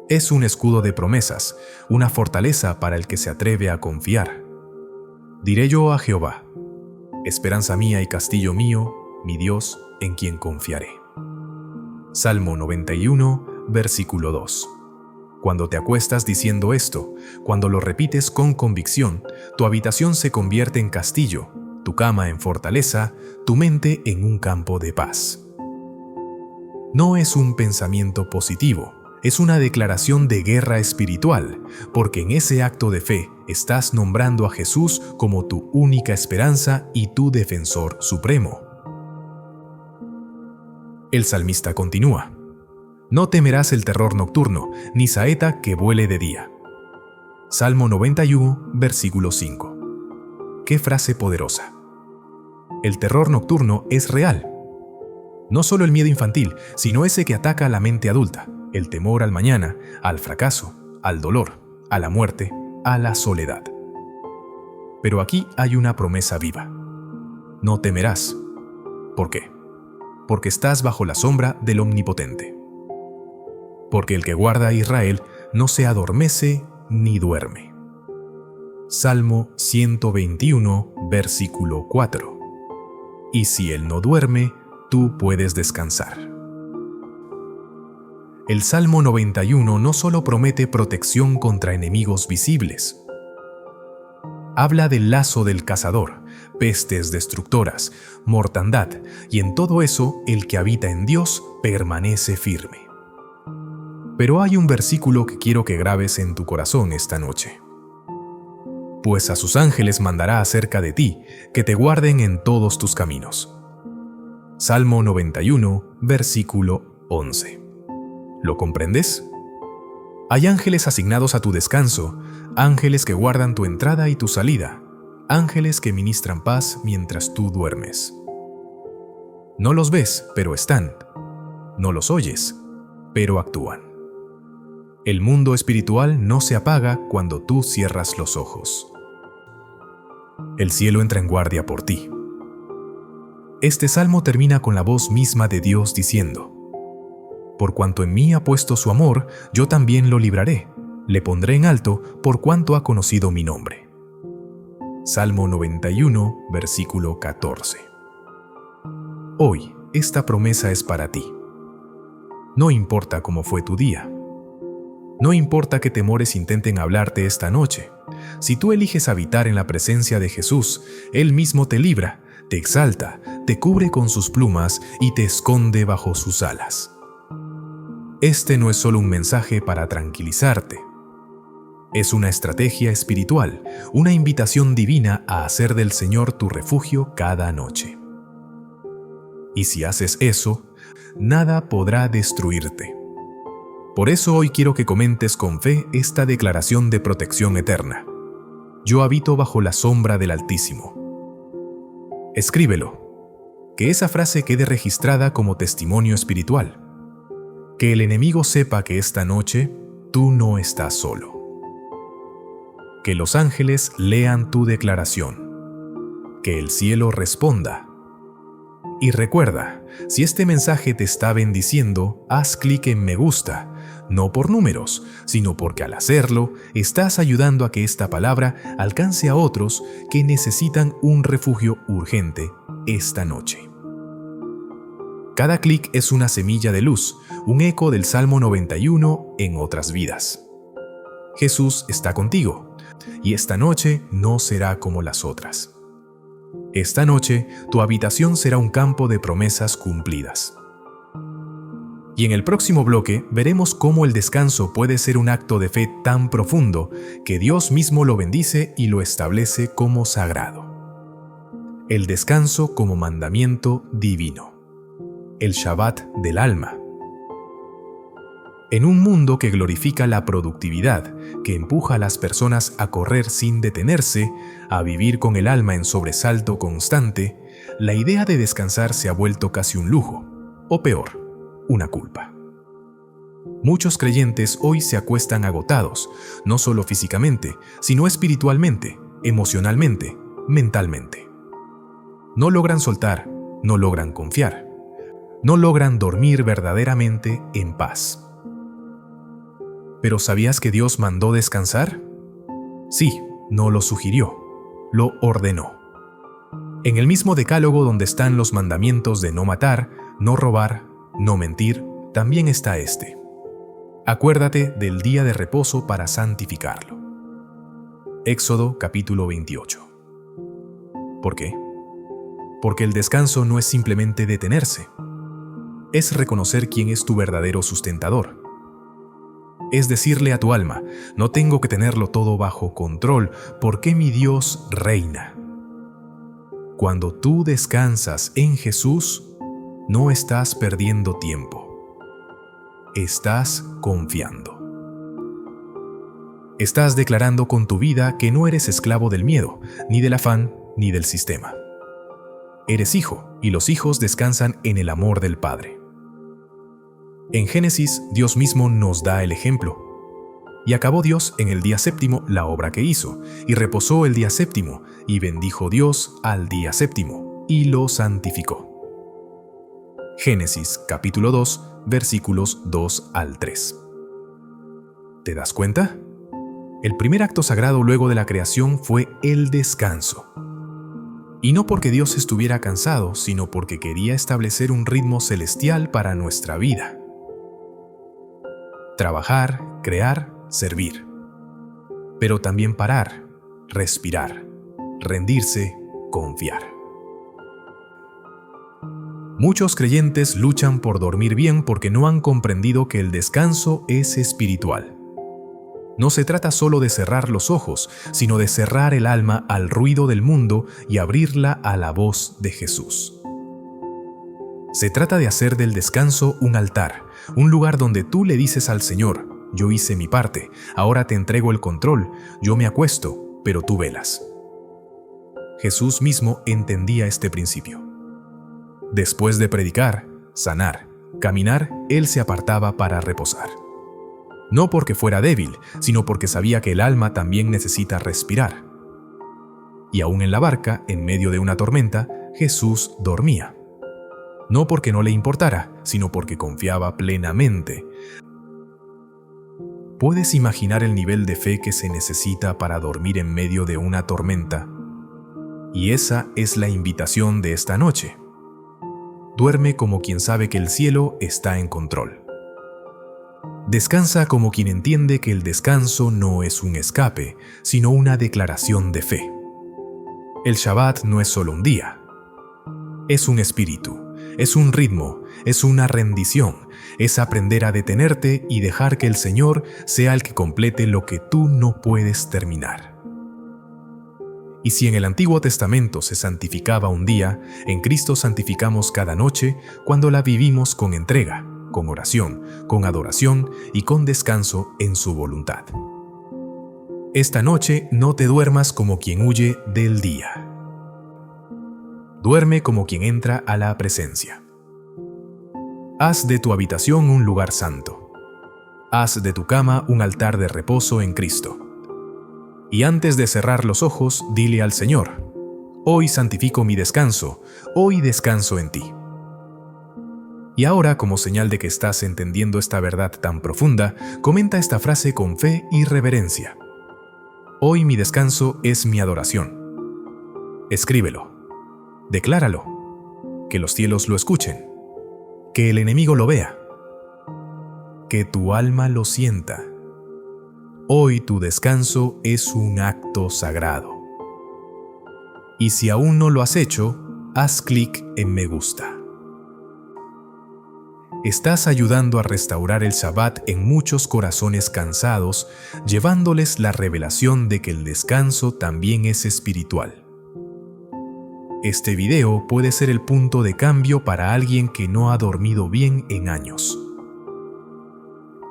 Es un escudo de promesas, una fortaleza para el que se atreve a confiar. Diré yo a Jehová, esperanza mía y castillo mío, mi Dios, en quien confiaré. Salmo 91, versículo 2. Cuando te acuestas diciendo esto, cuando lo repites con convicción, tu habitación se convierte en castillo, tu cama en fortaleza, tu mente en un campo de paz. No es un pensamiento positivo, es una declaración de guerra espiritual, porque en ese acto de fe estás nombrando a Jesús como tu única esperanza y tu defensor supremo. El salmista continúa, no temerás el terror nocturno, ni saeta que vuele de día. Salmo 91, versículo 5. ¡Qué frase poderosa! El terror nocturno es real. No solo el miedo infantil, sino ese que ataca a la mente adulta, el temor al mañana, al fracaso, al dolor, a la muerte, a la soledad. Pero aquí hay una promesa viva. No temerás. ¿Por qué? Porque estás bajo la sombra del Omnipotente. Porque el que guarda a Israel no se adormece ni duerme. Salmo 121, versículo 4. Y si él no duerme, tú puedes descansar. El Salmo 91 no solo promete protección contra enemigos visibles. Habla del lazo del cazador, pestes destructoras, mortandad, y en todo eso el que habita en Dios permanece firme. Pero hay un versículo que quiero que grabes en tu corazón esta noche. Pues a sus ángeles mandará acerca de ti, que te guarden en todos tus caminos. Salmo 91, versículo 11. ¿Lo comprendes? Hay ángeles asignados a tu descanso, ángeles que guardan tu entrada y tu salida, ángeles que ministran paz mientras tú duermes. No los ves, pero están. No los oyes, pero actúan. El mundo espiritual no se apaga cuando tú cierras los ojos. El cielo entra en guardia por ti. Este salmo termina con la voz misma de Dios diciendo: Por cuanto en mí ha puesto su amor, yo también lo libraré, le pondré en alto por cuanto ha conocido mi nombre. Salmo 91, versículo 14. Hoy, esta promesa es para ti. No importa cómo fue tu día. No importa qué temores intenten hablarte esta noche. Si tú eliges habitar en la presencia de Jesús, Él mismo te libra, te exalta, te cubre con sus plumas y te esconde bajo sus alas. Este no es solo un mensaje para tranquilizarte. Es una estrategia espiritual, una invitación divina a hacer del Señor tu refugio cada noche. Y si haces eso, nada podrá destruirte. Por eso hoy quiero que comentes con fe esta declaración de protección eterna. Yo habito bajo la sombra del Altísimo. Escríbelo. Que esa frase quede registrada como testimonio espiritual. Que el enemigo sepa que esta noche tú no estás solo. Que los ángeles lean tu declaración. Que el cielo responda. Y recuerda, si este mensaje te está bendiciendo, haz clic en me gusta, no por números, sino porque al hacerlo, estás ayudando a que esta palabra alcance a otros que necesitan un refugio urgente esta noche. Cada clic es una semilla de luz, un eco del Salmo 91 en otras vidas. Jesús está contigo, y esta noche no será como las otras. Esta noche, tu habitación será un campo de promesas cumplidas. Y en el próximo bloque veremos cómo el descanso puede ser un acto de fe tan profundo que Dios mismo lo bendice y lo establece como sagrado. El descanso como mandamiento divino. El Shabbat del alma. En un mundo que glorifica la productividad, que empuja a las personas a correr sin detenerse, a vivir con el alma en sobresalto constante, la idea de descansar se ha vuelto casi un lujo, o peor, una culpa. Muchos creyentes hoy se acuestan agotados, no solo físicamente, sino espiritualmente, emocionalmente, mentalmente. No logran soltar, no logran confiar, no logran dormir verdaderamente en paz. ¿Pero sabías que Dios mandó descansar? Sí, no lo sugirió, lo ordenó. En el mismo decálogo donde están los mandamientos de no matar, no robar, no mentir, también está este. Acuérdate del día de reposo para santificarlo. Éxodo capítulo 28. ¿Por qué? Porque el descanso no es simplemente detenerse. Es reconocer quién es tu verdadero sustentador. Es decirle a tu alma, no tengo que tenerlo todo bajo control, porque mi Dios reina. Cuando tú descansas en Jesús, no estás perdiendo tiempo. Estás confiando. Estás declarando con tu vida que no eres esclavo del miedo, ni del afán, ni del sistema. Eres hijo, y los hijos descansan en el amor del Padre. En Génesis, Dios mismo nos da el ejemplo. Y acabó Dios en el día séptimo la obra que hizo, y reposó el día séptimo, y bendijo Dios al día séptimo, y lo santificó. Génesis capítulo 2, versículos 2 al 3. ¿Te das cuenta? El primer acto sagrado luego de la creación fue el descanso. Y no porque Dios estuviera cansado, sino porque quería establecer un ritmo celestial para nuestra vida. Trabajar, crear, servir. Pero también parar, respirar, rendirse, confiar. Muchos creyentes luchan por dormir bien porque no han comprendido que el descanso es espiritual. No se trata solo de cerrar los ojos, sino de cerrar el alma al ruido del mundo y abrirla a la voz de Jesús. Se trata de hacer del descanso un altar, un lugar donde tú le dices al Señor, yo hice mi parte, ahora te entrego el control, yo me acuesto, pero tú velas. Jesús mismo entendía este principio. Después de predicar, sanar, caminar, Él se apartaba para reposar. No porque fuera débil, sino porque sabía que el alma también necesita respirar. Y aún en la barca, en medio de una tormenta, Jesús dormía. No porque no le importara, sino porque confiaba plenamente. ¿Puedes imaginar el nivel de fe que se necesita para dormir en medio de una tormenta? Y esa es la invitación de esta noche. Duerme como quien sabe que el cielo está en control. Descansa como quien entiende que el descanso no es un escape, sino una declaración de fe. El Shabbat no es solo un día, Es un espíritu, es un ritmo, es una rendición, es aprender a detenerte y dejar que el Señor sea el que complete lo que tú no puedes terminar. Y si en el Antiguo Testamento se santificaba un día, en Cristo santificamos cada noche cuando la vivimos con entrega, con oración, con adoración y con descanso en su voluntad. Esta noche no te duermas como quien huye del día. Duerme como quien entra a la presencia. Haz de tu habitación un lugar santo. Haz de tu cama un altar de reposo en Cristo. Y antes de cerrar los ojos, dile al Señor: hoy santifico mi descanso, hoy descanso en ti. Y ahora, como señal de que estás entendiendo esta verdad tan profunda, comenta esta frase con fe y reverencia. Hoy mi descanso es mi adoración. Escríbelo. Decláralo. Que los cielos lo escuchen. Que el enemigo lo vea. Que tu alma lo sienta. Hoy tu descanso es un acto sagrado. Y si aún no lo has hecho, haz clic en me gusta. Estás ayudando a restaurar el Shabbat en muchos corazones cansados, llevándoles la revelación de que el descanso también es espiritual. Este video puede ser el punto de cambio para alguien que no ha dormido bien en años.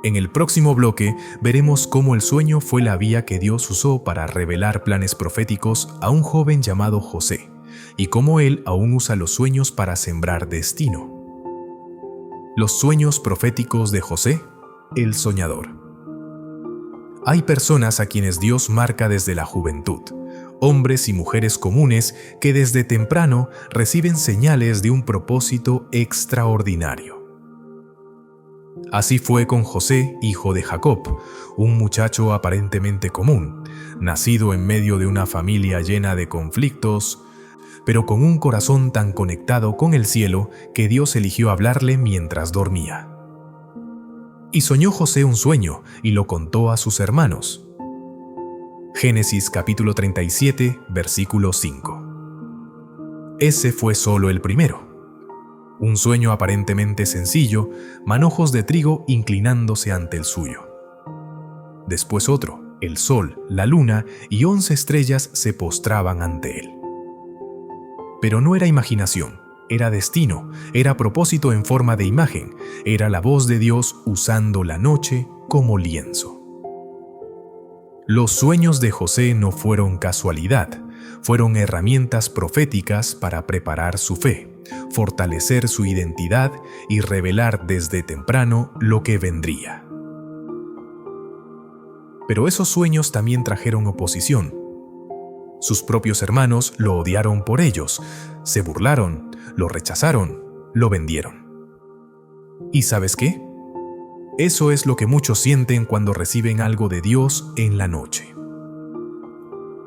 En el próximo bloque veremos cómo el sueño fue la vía que Dios usó para revelar planes proféticos a un joven llamado José, y cómo él aún usa los sueños para sembrar destino. Los sueños proféticos de José, el soñador. Hay personas a quienes Dios marca desde la juventud, hombres y mujeres comunes que desde temprano reciben señales de un propósito extraordinario. Así fue con José, hijo de Jacob, un muchacho aparentemente común, nacido en medio de una familia llena de conflictos, pero con un corazón tan conectado con el cielo que Dios eligió hablarle mientras dormía. Y soñó José un sueño y lo contó a sus hermanos. Génesis capítulo 37, versículo 5. Ese fue solo el primero. Un sueño aparentemente sencillo, manojos de trigo inclinándose ante el suyo. Después otro, el sol, la luna y 11 estrellas se postraban ante él. Pero no era imaginación, era destino, era propósito en forma de imagen, era la voz de Dios usando la noche como lienzo. Los sueños de José no fueron casualidad, fueron herramientas proféticas para preparar su fe, fortalecer su identidad y revelar desde temprano lo que vendría. Pero esos sueños también trajeron oposición. Sus propios hermanos lo odiaron por ellos, se burlaron, lo rechazaron, lo vendieron. ¿Y sabes qué? Eso es lo que muchos sienten cuando reciben algo de Dios en la noche.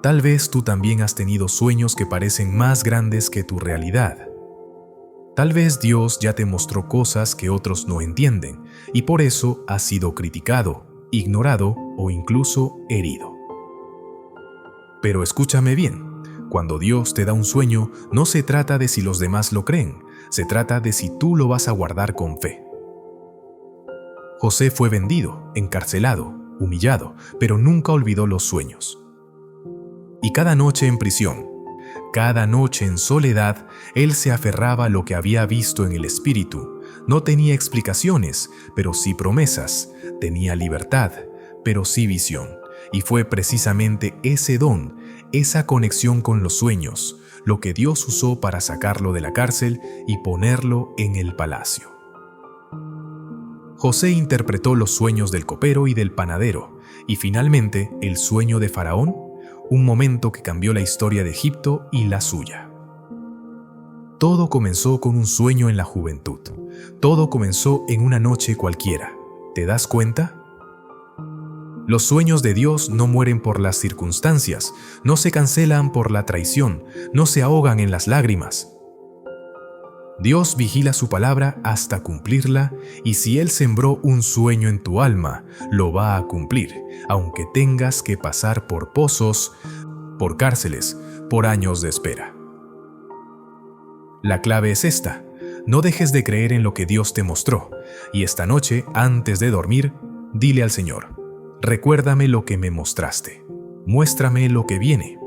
Tal vez tú también has tenido sueños que parecen más grandes que tu realidad. Tal vez Dios ya te mostró cosas que otros no entienden, y por eso has sido criticado, ignorado o incluso herido. Pero escúchame bien, cuando Dios te da un sueño, no se trata de si los demás lo creen, se trata de si tú lo vas a guardar con fe. José fue vendido, encarcelado, humillado, pero nunca olvidó los sueños. Y cada noche en prisión, cada noche en soledad, él se aferraba a lo que había visto en el espíritu. No tenía explicaciones, pero sí promesas, tenía libertad, pero sí visión. Y fue precisamente ese don, esa conexión con los sueños, lo que Dios usó para sacarlo de la cárcel y ponerlo en el palacio. José interpretó los sueños del copero y del panadero, y finalmente el sueño de Faraón, un momento que cambió la historia de Egipto y la suya. Todo comenzó con un sueño en la juventud. Todo comenzó en una noche cualquiera. ¿Te das cuenta? Los sueños de Dios no mueren por las circunstancias, no se cancelan por la traición, no se ahogan en las lágrimas. Dios vigila su palabra hasta cumplirla, y si Él sembró un sueño en tu alma, lo va a cumplir, aunque tengas que pasar por pozos, por cárceles, por años de espera. La clave es esta: no dejes de creer en lo que Dios te mostró, y esta noche, antes de dormir, dile al Señor: recuérdame lo que me mostraste, muéstrame lo que viene.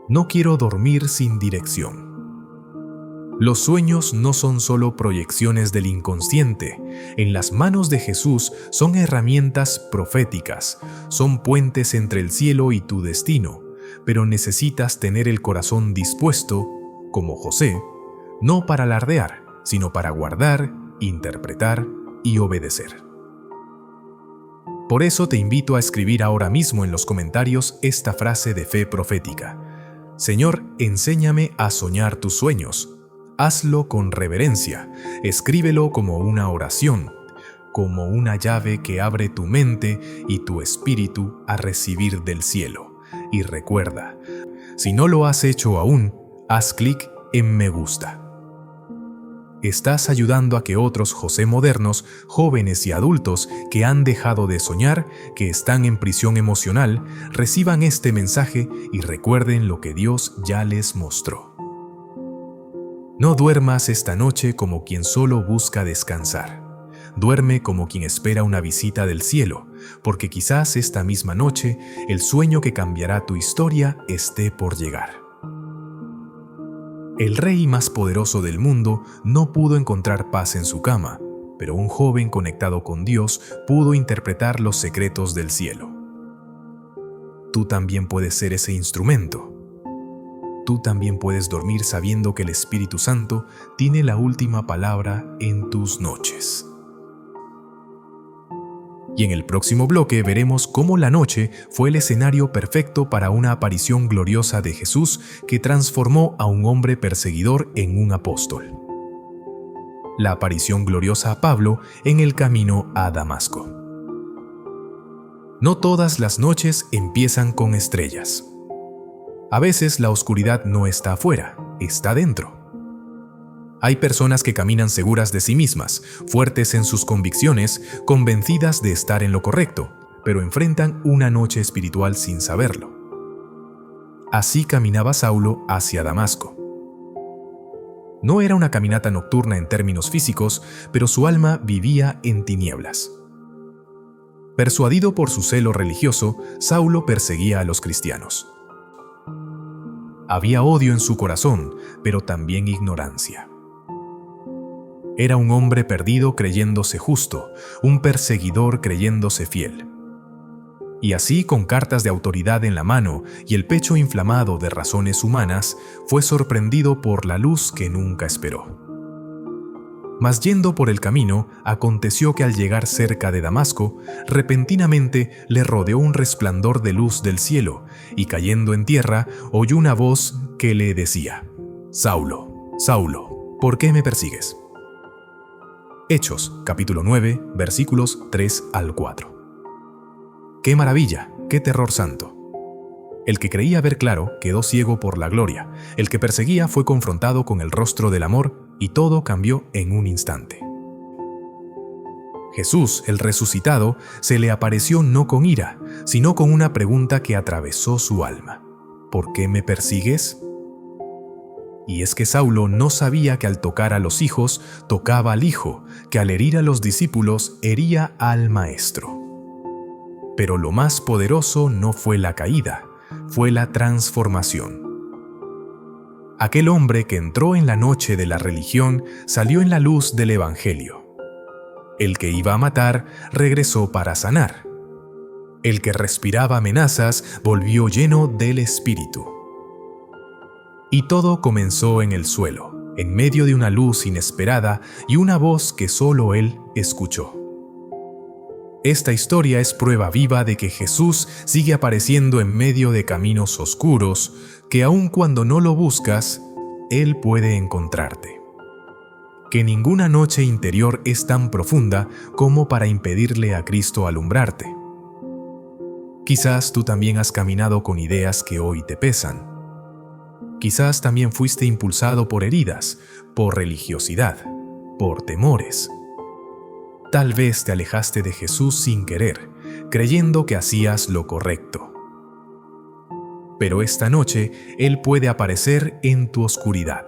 No quiero dormir sin dirección. Los sueños no son solo proyecciones del inconsciente. En las manos de Jesús son herramientas proféticas, son puentes entre el cielo y tu destino, pero necesitas tener el corazón dispuesto, como José, no para alardear, sino para guardar, interpretar y obedecer. Por eso te invito a escribir ahora mismo en los comentarios esta frase de fe profética: Señor, enséñame a soñar tus sueños. Hazlo con reverencia, escríbelo como una oración, como una llave que abre tu mente y tu espíritu a recibir del cielo. Y recuerda, si no lo has hecho aún, haz clic en me gusta. Estás ayudando a que otros José modernos, jóvenes y adultos que han dejado de soñar, que están en prisión emocional, reciban este mensaje y recuerden lo que Dios ya les mostró. No duermas esta noche como quien solo busca descansar. Duerme como quien espera una visita del cielo, porque quizás esta misma noche el sueño que cambiará tu historia esté por llegar. El rey más poderoso del mundo no pudo encontrar paz en su cama, pero un joven conectado con Dios pudo interpretar los secretos del cielo. Tú también puedes ser ese instrumento. Tú también puedes dormir sabiendo que el Espíritu Santo tiene la última palabra en tus noches. Y en el próximo bloque veremos cómo la noche fue el escenario perfecto para una aparición gloriosa de Jesús que transformó a un hombre perseguidor en un apóstol. La aparición gloriosa a Pablo en el camino a Damasco. No todas las noches empiezan con estrellas. A veces la oscuridad no está afuera, está dentro. Hay personas que caminan seguras de sí mismas, fuertes en sus convicciones, convencidas de estar en lo correcto, pero enfrentan una noche espiritual sin saberlo. Así caminaba Saulo hacia Damasco. No era una caminata nocturna en términos físicos, pero su alma vivía en tinieblas. Persuadido por su celo religioso, Saulo perseguía a los cristianos. Había odio en su corazón, pero también ignorancia. Era un hombre perdido creyéndose justo, un perseguidor creyéndose fiel. Y así, con cartas de autoridad en la mano y el pecho inflamado de razones humanas, fue sorprendido por la luz que nunca esperó. Mas yendo por el camino, aconteció que al llegar cerca de Damasco, repentinamente le rodeó un resplandor de luz del cielo, y cayendo en tierra, oyó una voz que le decía: Saulo, Saulo, ¿por qué me persigues? Hechos, capítulo 9, versículos 3 al 4. ¡Qué maravilla! ¡Qué terror santo! El que creía ver claro quedó ciego por la gloria. El que perseguía fue confrontado con el rostro del amor, y todo cambió en un instante. Jesús, el resucitado, se le apareció no con ira, sino con una pregunta que atravesó su alma: ¿por qué me persigues? Y es que Saulo no sabía que al tocar a los hijos, tocaba al Hijo, que al herir a los discípulos, hería al Maestro. Pero lo más poderoso no fue la caída, fue la transformación. Aquel hombre que entró en la noche de la religión salió en la luz del Evangelio. El que iba a matar regresó para sanar. El que respiraba amenazas volvió lleno del Espíritu. Y todo comenzó en el suelo, en medio de una luz inesperada y una voz que solo él escuchó. Esta historia es prueba viva de que Jesús sigue apareciendo en medio de caminos oscuros, que aun cuando no lo buscas, Él puede encontrarte. Que ninguna noche interior es tan profunda como para impedirle a Cristo alumbrarte. Quizás tú también has caminado con ideas que hoy te pesan. Quizás también fuiste impulsado por heridas, por religiosidad, por temores. Tal vez te alejaste de Jesús sin querer, creyendo que hacías lo correcto. Pero esta noche Él puede aparecer en tu oscuridad.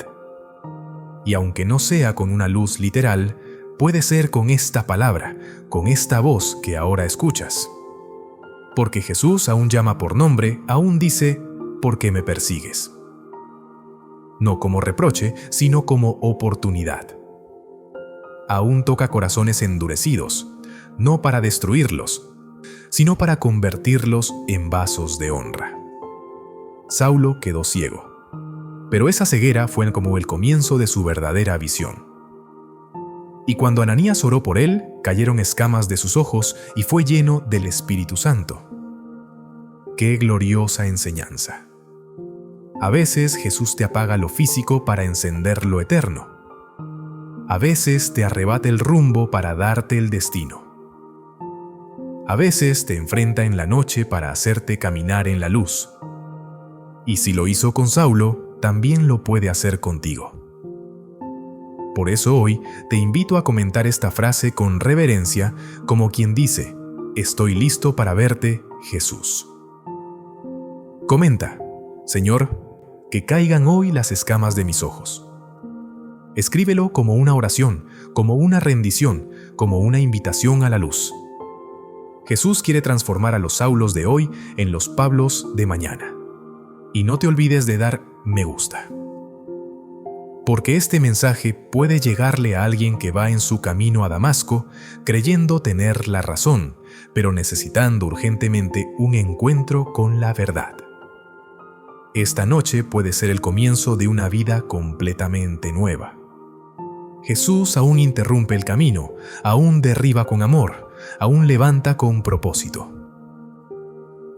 Y aunque no sea con una luz literal, puede ser con esta palabra, con esta voz que ahora escuchas. Porque Jesús aún llama por nombre, aún dice, ¿por qué me persigues? No como reproche, sino como oportunidad. Aún toca corazones endurecidos, no para destruirlos, sino para convertirlos en vasos de honra. Saulo quedó ciego, pero esa ceguera fue como el comienzo de su verdadera visión. Y cuando Ananías oró por él, cayeron escamas de sus ojos y fue lleno del Espíritu Santo. ¡Qué gloriosa enseñanza! A veces Jesús te apaga lo físico para encender lo eterno. A veces te arrebata el rumbo para darte el destino. A veces te enfrenta en la noche para hacerte caminar en la luz. Y si lo hizo con Saulo, también lo puede hacer contigo. Por eso hoy te invito a comentar esta frase con reverencia, como quien dice, estoy listo para verte, Jesús. Comenta, Señor, que caigan hoy las escamas de mis ojos. Escríbelo como una oración, como una rendición, como una invitación a la luz. Jesús quiere transformar a los Saulos de hoy en los Pablos de mañana. Y no te olvides de dar me gusta. Porque este mensaje puede llegarle a alguien que va en su camino a Damasco creyendo tener la razón, pero necesitando urgentemente un encuentro con la verdad. Esta noche puede ser el comienzo de una vida completamente nueva. Jesús aún interrumpe el camino, aún derriba con amor, aún levanta con propósito.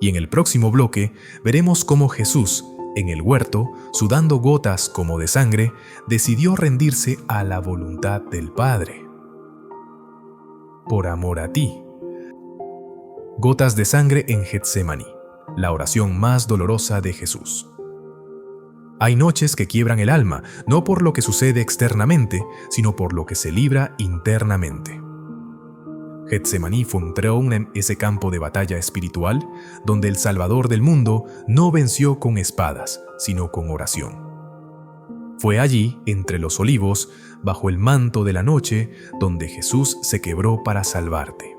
Y en el próximo bloque veremos cómo Jesús, en el huerto, sudando gotas como de sangre, decidió rendirse a la voluntad del Padre. Por amor a ti. Gotas de sangre en Getsemaní, la oración más dolorosa de Jesús. Hay noches que quiebran el alma, no por lo que sucede externamente, sino por lo que se libra internamente. Getsemaní fue un trono en ese campo de batalla espiritual, donde el Salvador del mundo no venció con espadas, sino con oración. Fue allí, entre los olivos, bajo el manto de la noche, donde Jesús se quebró para salvarte.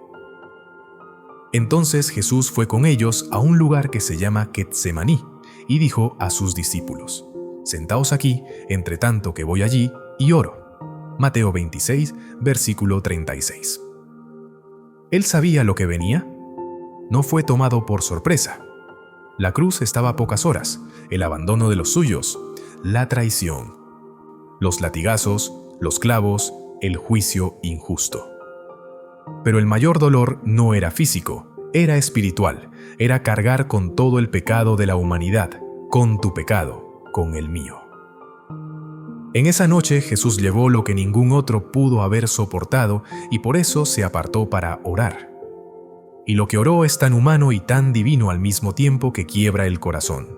Entonces Jesús fue con ellos a un lugar que se llama Getsemaní, y dijo a sus discípulos, «Sentaos aquí, entre tanto que voy allí, y oro». Mateo 26, versículo 36. ¿Él sabía lo que venía? No fue tomado por sorpresa. La cruz estaba a pocas horas, el abandono de los suyos, la traición, los latigazos, los clavos, el juicio injusto. Pero el mayor dolor no era físico, era espiritual, era cargar con todo el pecado de la humanidad, con tu pecado, con el mío. En esa noche Jesús llevó lo que ningún otro pudo haber soportado y por eso se apartó para orar. Y lo que oró es tan humano y tan divino al mismo tiempo que quiebra el corazón.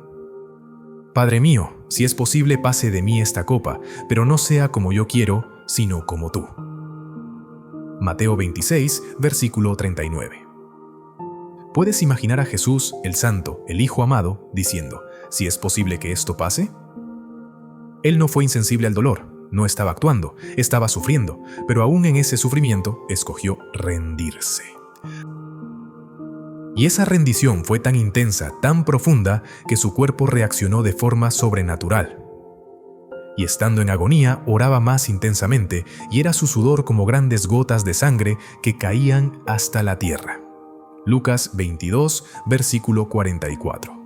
Padre mío, si es posible pase de mí esta copa, pero no sea como yo quiero, sino como tú. Mateo 26, versículo 39. ¿Puedes imaginar a Jesús, el Santo, el Hijo amado, diciendo, si es posible que esto pase? Él no fue insensible al dolor, no estaba actuando, estaba sufriendo, pero aún en ese sufrimiento escogió rendirse. Y esa rendición fue tan intensa, tan profunda, que su cuerpo reaccionó de forma sobrenatural. Y estando en agonía, oraba más intensamente, y era su sudor como grandes gotas de sangre que caían hasta la tierra. Lucas 22, versículo 44.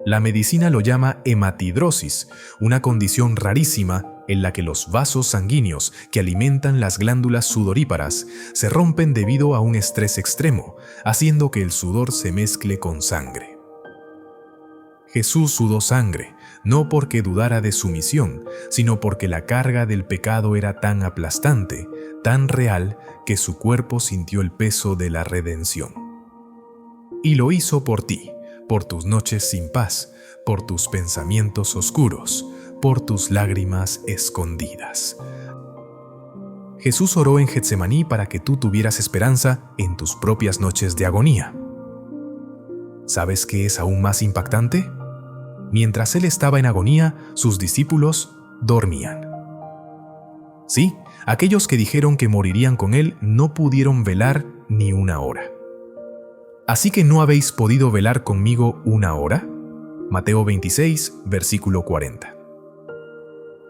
La medicina lo llama hematidrosis, una condición rarísima en la que los vasos sanguíneos que alimentan las glándulas sudoríparas se rompen debido a un estrés extremo, haciendo que el sudor se mezcle con sangre. Jesús sudó sangre, no porque dudara de su misión, sino porque la carga del pecado era tan aplastante, tan real, que su cuerpo sintió el peso de la redención. Y lo hizo por ti, por tus noches sin paz, por tus pensamientos oscuros, por tus lágrimas escondidas. Jesús oró en Getsemaní para que tú tuvieras esperanza en tus propias noches de agonía. ¿Sabes qué es aún más impactante? Mientras él estaba en agonía, sus discípulos dormían. Sí, aquellos que dijeron que morirían con él no pudieron velar ni una hora. ¿Así que no habéis podido velar conmigo una hora? Mateo 26, versículo 40.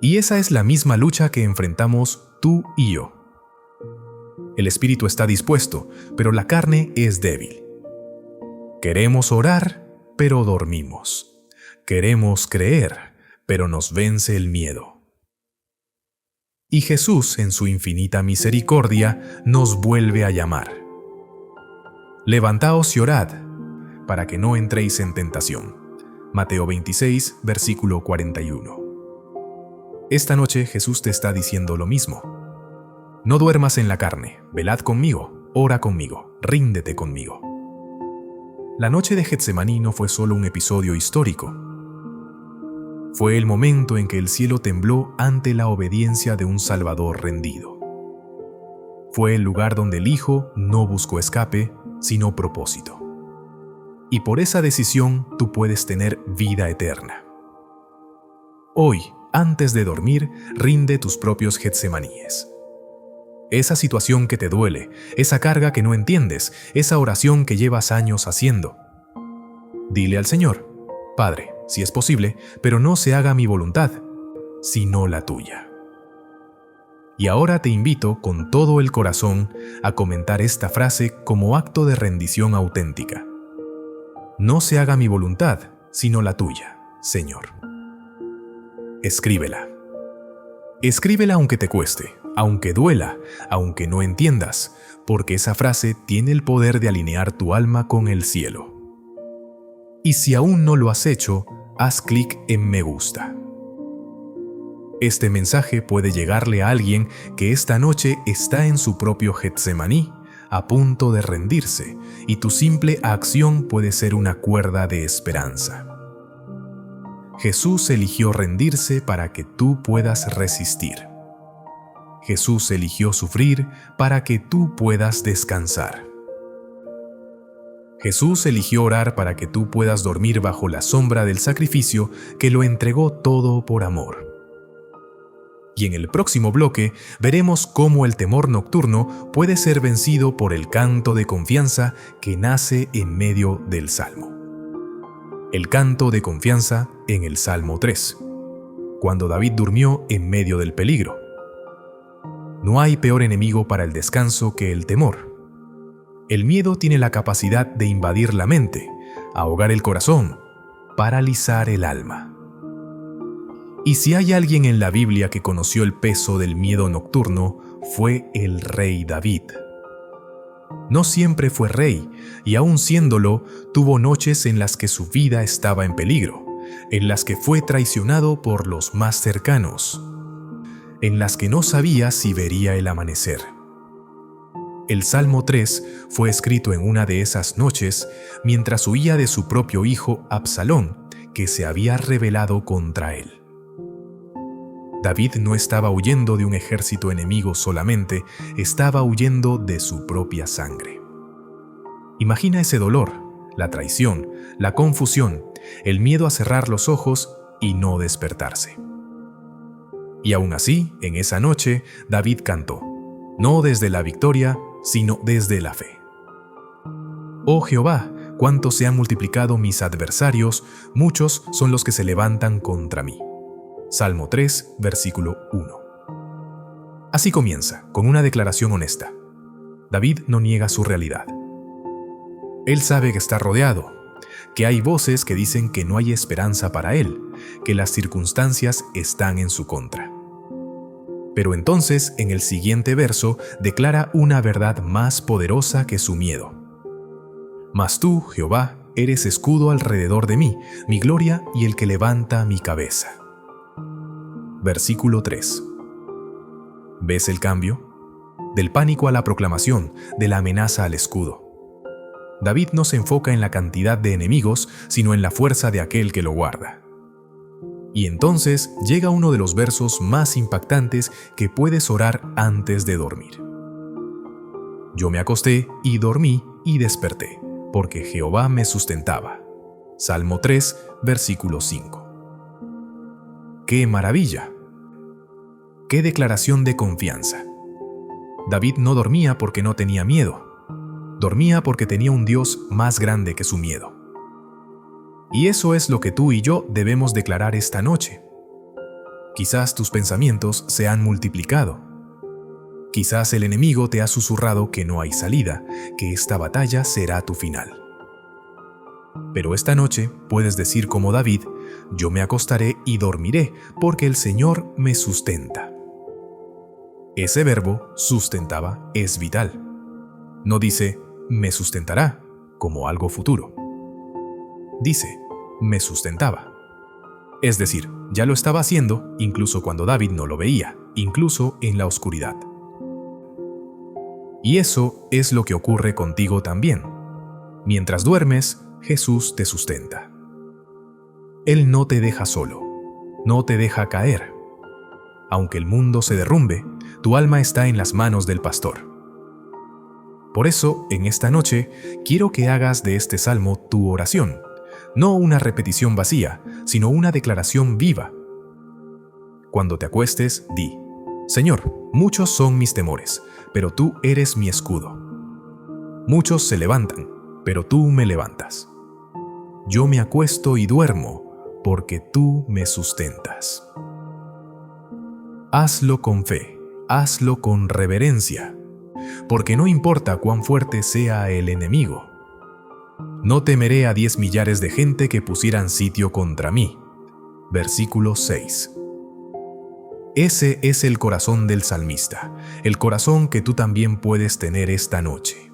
Y esa es la misma lucha que enfrentamos tú y yo. El espíritu está dispuesto, pero la carne es débil. Queremos orar, pero dormimos. Queremos creer, pero nos vence el miedo. Y Jesús, en su infinita misericordia, nos vuelve a llamar. Levantaos y orad, para que no entréis en tentación. Mateo 26, versículo 41. Esta noche Jesús te está diciendo lo mismo. No duermas en la carne, velad conmigo, ora conmigo, ríndete conmigo. La noche de Getsemaní no fue solo un episodio histórico. Fue el momento en que el cielo tembló ante la obediencia de un Salvador rendido. Fue el lugar donde el Hijo no buscó escape, sino propósito. Y por esa decisión tú puedes tener vida eterna. Hoy, antes de dormir, rinde tus propios Getsemaníes. Esa situación que te duele, esa carga que no entiendes, esa oración que llevas años haciendo. Dile al Señor: Padre, si es posible, pero no se haga mi voluntad, sino la tuya. Y ahora te invito con todo el corazón a comentar esta frase como acto de rendición auténtica. No se haga mi voluntad, sino la tuya, Señor. Escríbela. Escríbela aunque te cueste, aunque duela, aunque no entiendas, porque esa frase tiene el poder de alinear tu alma con el cielo. Y si aún no lo has hecho, haz clic en me gusta. Este mensaje puede llegarle a alguien que esta noche está en su propio Getsemaní, a punto de rendirse, y tu simple acción puede ser una cuerda de esperanza. Jesús eligió rendirse para que tú puedas resistir. Jesús eligió sufrir para que tú puedas descansar. Jesús eligió orar para que tú puedas dormir bajo la sombra del sacrificio que lo entregó todo por amor. Y en el próximo bloque veremos cómo el temor nocturno puede ser vencido por el canto de confianza que nace en medio del Salmo. El canto de confianza en el Salmo 3, cuando David durmió en medio del peligro. No hay peor enemigo para el descanso que el temor. El miedo tiene la capacidad de invadir la mente, ahogar el corazón, paralizar el alma. Y si hay alguien en la Biblia que conoció el peso del miedo nocturno, fue el rey David. No siempre fue rey, y aun siéndolo, tuvo noches en las que su vida estaba en peligro, en las que fue traicionado por los más cercanos, en las que no sabía si vería el amanecer. El Salmo 3 fue escrito en una de esas noches mientras huía de su propio hijo Absalón, que se había rebelado contra él. David no estaba huyendo de un ejército enemigo solamente, estaba huyendo de su propia sangre. Imagina ese dolor, la traición, la confusión, el miedo a cerrar los ojos y no despertarse. Y aún así, en esa noche, David cantó, no desde la victoria, sino desde la fe. Oh Jehová, cuánto se han multiplicado mis adversarios, muchos son los que se levantan contra mí. Salmo 3, versículo 1. Así comienza, con una declaración honesta. David no niega su realidad. Él sabe que está rodeado, que hay voces que dicen que no hay esperanza para él, que las circunstancias están en su contra. Pero entonces, en el siguiente verso, declara una verdad más poderosa que su miedo. Mas tú, Jehová, eres escudo alrededor de mí, mi gloria y el que levanta mi cabeza. Versículo 3. ¿Ves el cambio? Del pánico a la proclamación, de la amenaza al escudo. David no se enfoca en la cantidad de enemigos, sino en la fuerza de aquel que lo guarda. Y entonces llega uno de los versos más impactantes que puedes orar antes de dormir. Yo me acosté y dormí y desperté, porque Jehová me sustentaba. Salmo 3, versículo 5. ¡Qué maravilla! ¡Qué declaración de confianza! David no dormía porque no tenía miedo. Dormía porque tenía un Dios más grande que su miedo. Y eso es lo que tú y yo debemos declarar esta noche. Quizás tus pensamientos se han multiplicado. Quizás el enemigo te ha susurrado que no hay salida, que esta batalla será tu final. Pero esta noche puedes decir como David: yo me acostaré y dormiré, porque el Señor me sustenta. Ese verbo, sustentaba, es vital. No dice, me sustentará, como algo futuro. Dice, me sustentaba. Es decir, ya lo estaba haciendo, incluso cuando David no lo veía, incluso en la oscuridad. Y eso es lo que ocurre contigo también. Mientras duermes, Jesús te sustenta. Él no te deja solo, no te deja caer. Aunque el mundo se derrumbe, tu alma está en las manos del pastor. Por eso, en esta noche, quiero que hagas de este salmo tu oración, no una repetición vacía, sino una declaración viva. Cuando te acuestes, di: Señor, muchos son mis temores, pero tú eres mi escudo. Muchos se levantan, pero tú me levantas. Yo me acuesto y duermo, porque tú me sustentas. Hazlo con fe, hazlo con reverencia, porque no importa cuán fuerte sea el enemigo. No temeré a 10 millares de gente que pusieran sitio contra mí. Versículo 6. Ese es el corazón del salmista, el corazón que tú también puedes tener esta noche.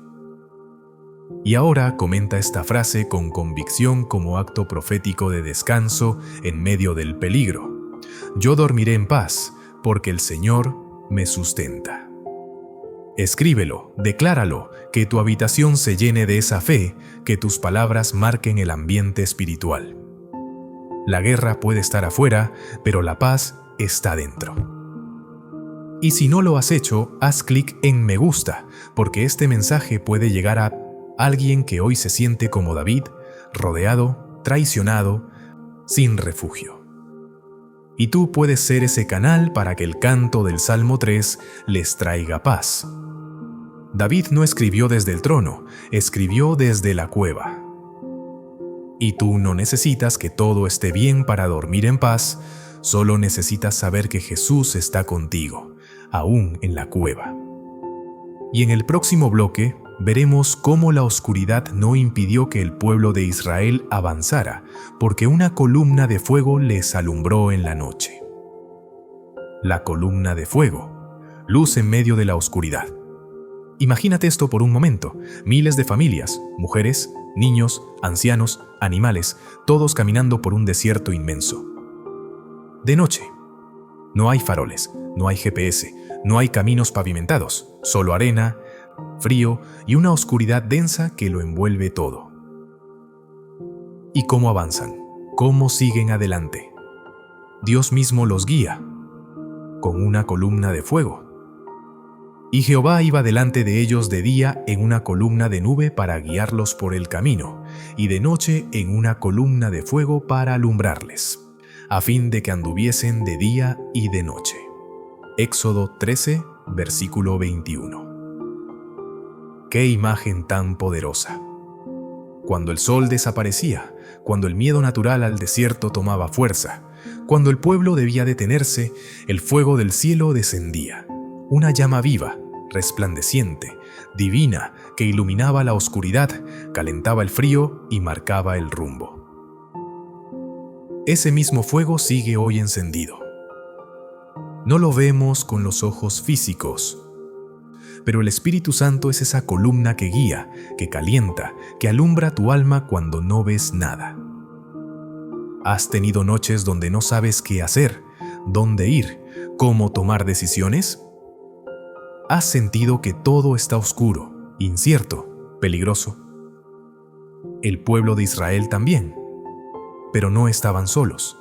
Y ahora comenta esta frase con convicción como acto profético de descanso en medio del peligro. Yo dormiré en paz, porque el Señor me sustenta. Escríbelo, decláralo, que tu habitación se llene de esa fe, que tus palabras marquen el ambiente espiritual. La guerra puede estar afuera, pero la paz está dentro. Y si no lo has hecho, haz clic en me gusta, porque este mensaje puede llegar a alguien que hoy se siente como David, rodeado, traicionado, sin refugio. Y tú puedes ser ese canal para que el canto del Salmo 3 les traiga paz. David no escribió desde el trono, escribió desde la cueva. Y tú no necesitas que todo esté bien para dormir en paz, solo necesitas saber que Jesús está contigo, aún en la cueva. Y en el próximo bloque veremos cómo la oscuridad no impidió que el pueblo de Israel avanzara, porque una columna de fuego les alumbró en la noche. La columna de fuego, luz en medio de la oscuridad. Imagínate esto por un momento: miles de familias, mujeres, niños, ancianos, animales, todos caminando por un desierto inmenso. De noche. No hay faroles, no hay GPS, no hay caminos pavimentados, solo arena, frío y una oscuridad densa que lo envuelve todo. ¿Y cómo avanzan? ¿Cómo siguen adelante? Dios mismo los guía, con una columna de fuego. Y Jehová iba delante de ellos de día en una columna de nube para guiarlos por el camino, y de noche en una columna de fuego para alumbrarles, a fin de que anduviesen de día y de noche. Éxodo 13, versículo 21. ¡Qué imagen tan poderosa! Cuando el sol desaparecía, cuando el miedo natural al desierto tomaba fuerza, cuando el pueblo debía detenerse, el fuego del cielo descendía, una llama viva, resplandeciente, divina, que iluminaba la oscuridad, calentaba el frío y marcaba el rumbo. Ese mismo fuego sigue hoy encendido. No lo vemos con los ojos físicos, pero el Espíritu Santo es esa columna que guía, que calienta, que alumbra tu alma cuando no ves nada. ¿Has tenido noches donde no sabes qué hacer, dónde ir, cómo tomar decisiones? ¿Has sentido que todo está oscuro, incierto, peligroso? El pueblo de Israel también, pero no estaban solos.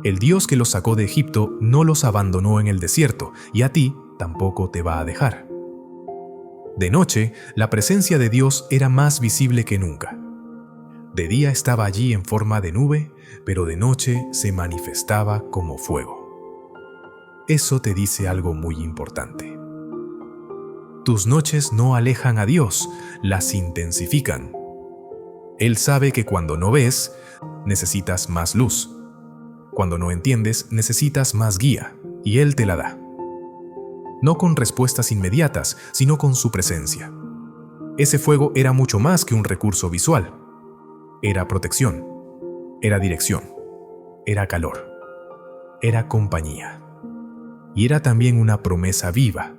El Dios que los sacó de Egipto no los abandonó en el desierto, y a ti tampoco te va a dejar. De noche, la presencia de Dios era más visible que nunca. De día estaba allí en forma de nube, pero de noche se manifestaba como fuego. eso te dice algo muy importante. Tus noches no alejan a Dios, las intensifican. Él sabe que cuando no ves, necesitas más luz. Cuando no entiendes, necesitas más guía, y Él te la da. No con respuestas inmediatas, sino con su presencia. Ese fuego era mucho más que un recurso visual. Era protección, era dirección, era calor, era compañía. Y era también una promesa viva.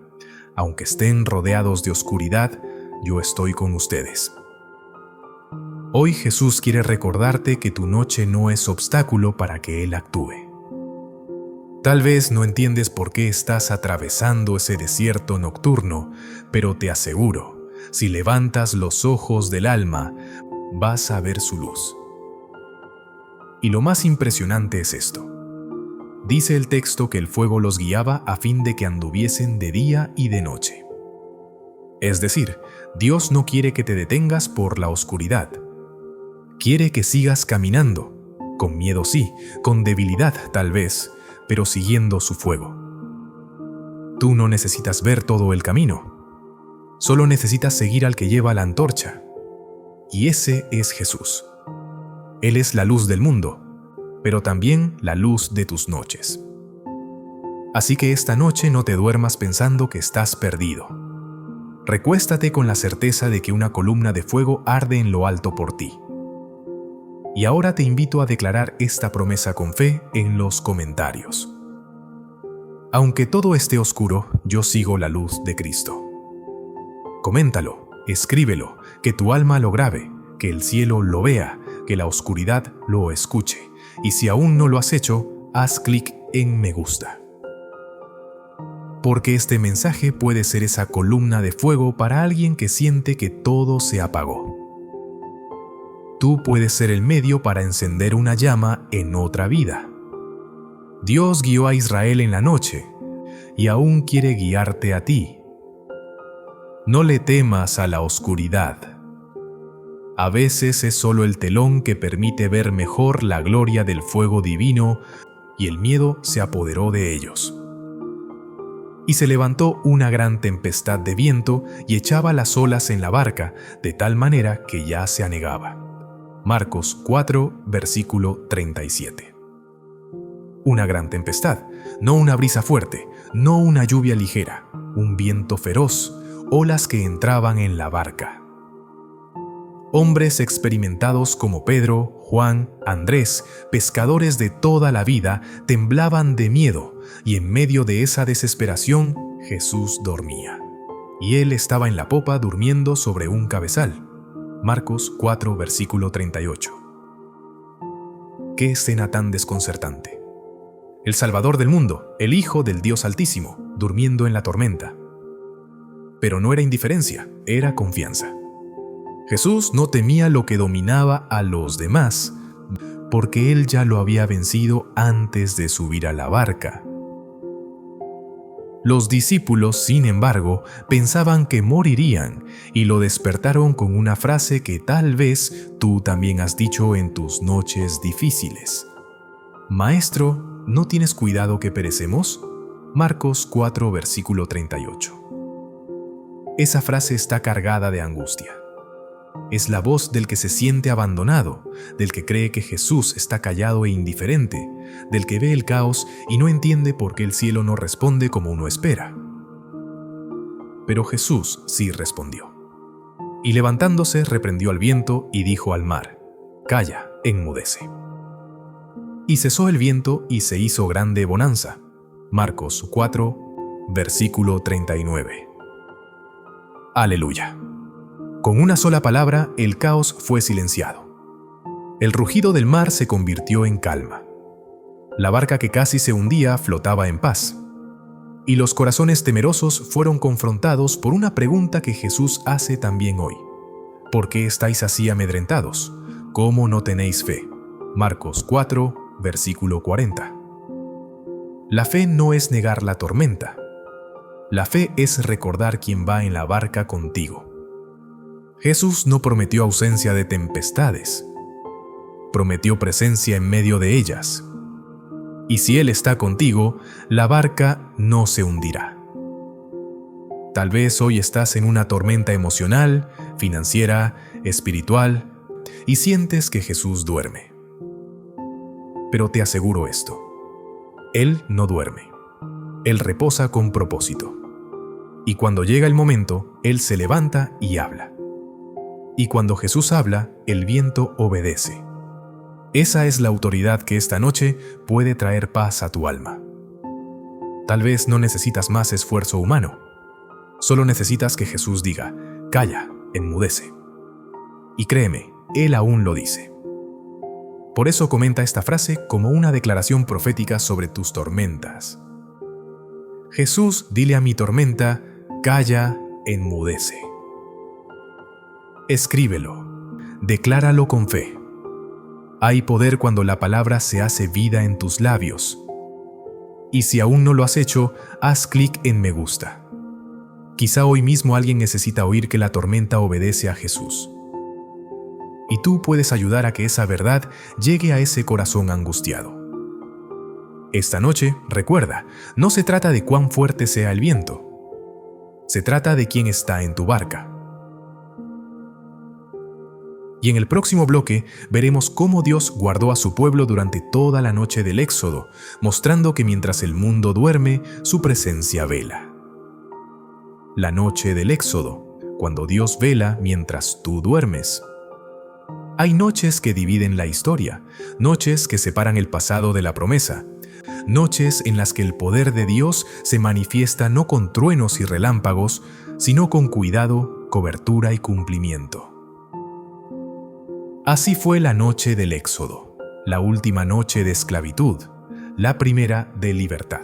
Aunque estén rodeados de oscuridad, yo estoy con ustedes. Hoy Jesús quiere recordarte que tu noche no es obstáculo para que Él actúe. Tal vez no entiendes por qué estás atravesando ese desierto nocturno, pero te aseguro, si levantas los ojos del alma, vas a ver su luz. Y lo más impresionante es esto. Dice el texto que el fuego los guiaba a fin de que anduviesen de día y de noche. Es decir, Dios no quiere que te detengas por la oscuridad. Quiere que sigas caminando, con miedo sí, con debilidad tal vez, pero siguiendo su fuego. Tú no necesitas ver todo el camino. Solo necesitas seguir al que lleva la antorcha. Y ese es Jesús. Él es la luz del mundo, pero también la luz de tus noches. Así que esta noche no te duermas pensando que estás perdido. Recuéstate con la certeza de que una columna de fuego arde en lo alto por ti. Y ahora te invito a declarar esta promesa con fe en los comentarios. Aunque todo esté oscuro, yo sigo la luz de Cristo. Coméntalo, escríbelo, que tu alma lo grabe, que el cielo lo vea, que la oscuridad lo escuche. Y si aún no lo has hecho, haz clic en me gusta. Porque este mensaje puede ser esa columna de fuego para alguien que siente que todo se apagó. Tú puedes ser el medio para encender una llama en otra vida. Dios guió a Israel en la noche y aún quiere guiarte a ti. No le temas a la oscuridad. A veces es solo el telón que permite ver mejor la gloria del fuego divino y el miedo se apoderó de ellos. Y se levantó una gran tempestad de viento y echaba las olas en la barca, de tal manera que ya se anegaba. Marcos 4, versículo 37. Una gran tempestad, no una brisa fuerte, no una lluvia ligera, un viento feroz, olas que entraban en la barca. Hombres experimentados como Pedro, Juan, Andrés, pescadores de toda la vida, temblaban de miedo, y en medio de esa desesperación, Jesús dormía. Y él estaba en la popa durmiendo sobre un cabezal. Marcos 4, versículo 38. ¡Qué escena tan desconcertante! El Salvador del mundo, el Hijo del Dios Altísimo, durmiendo en la tormenta. Pero no era indiferencia, era confianza. Jesús no temía lo que dominaba a los demás, porque Él ya lo había vencido antes de subir a la barca. Los discípulos, sin embargo, pensaban que morirían y lo despertaron con una frase que tal vez tú también has dicho en tus noches difíciles. Maestro, ¿no tienes cuidado que perecemos? Marcos 4, versículo 38. Esa frase está cargada de angustia. Es la voz del que se siente abandonado, del que cree que Jesús está callado e indiferente, del que ve el caos y no entiende por qué el cielo no responde como uno espera. Pero Jesús sí respondió. Y levantándose reprendió al viento y dijo al mar: «Calla, enmudece». Y cesó el viento y se hizo grande bonanza. Marcos 4, versículo 39. Aleluya. Con una sola palabra, el caos fue silenciado. El rugido del mar se convirtió en calma. La barca que casi se hundía flotaba en paz. Y los corazones temerosos fueron confrontados por una pregunta que Jesús hace también hoy. ¿Por qué estáis así amedrentados? ¿Cómo no tenéis fe? Marcos 4, versículo 40. La fe no es negar la tormenta. La fe es recordar quién va en la barca contigo. Jesús no prometió ausencia de tempestades. Prometió presencia en medio de ellas. Y si Él está contigo, la barca no se hundirá. Tal vez hoy estás en una tormenta emocional, financiera, espiritual, y sientes que Jesús duerme. Pero te aseguro esto: Él no duerme. Él reposa con propósito. Y cuando llega el momento, Él se levanta y habla. Y cuando Jesús habla, el viento obedece. Esa es la autoridad que esta noche puede traer paz a tu alma. Tal vez no necesitas más esfuerzo humano. Solo necesitas que Jesús diga: calla, enmudece. Y créeme, Él aún lo dice. Por eso comenta esta frase como una declaración profética sobre tus tormentas. Jesús, dile a mi tormenta: calla, enmudece. Escríbelo, decláralo con fe. Hay poder cuando la palabra se hace vida en tus labios. Y si aún no lo has hecho, haz clic en me gusta. Quizá hoy mismo alguien necesita oír que la tormenta obedece a Jesús. Y tú puedes ayudar a que esa verdad llegue a ese corazón angustiado. Esta noche, recuerda, no se trata de cuán fuerte sea el viento. Se trata de quién está en tu barca. Y en el próximo bloque veremos cómo Dios guardó a su pueblo durante toda la noche del Éxodo, mostrando que mientras el mundo duerme, su presencia vela. La noche del Éxodo, cuando Dios vela mientras tú duermes. Hay noches que dividen la historia, noches que separan el pasado de la promesa, noches en las que el poder de Dios se manifiesta no con truenos y relámpagos, sino con cuidado, cobertura y cumplimiento. Así fue la noche del Éxodo, la última noche de esclavitud, la primera de libertad.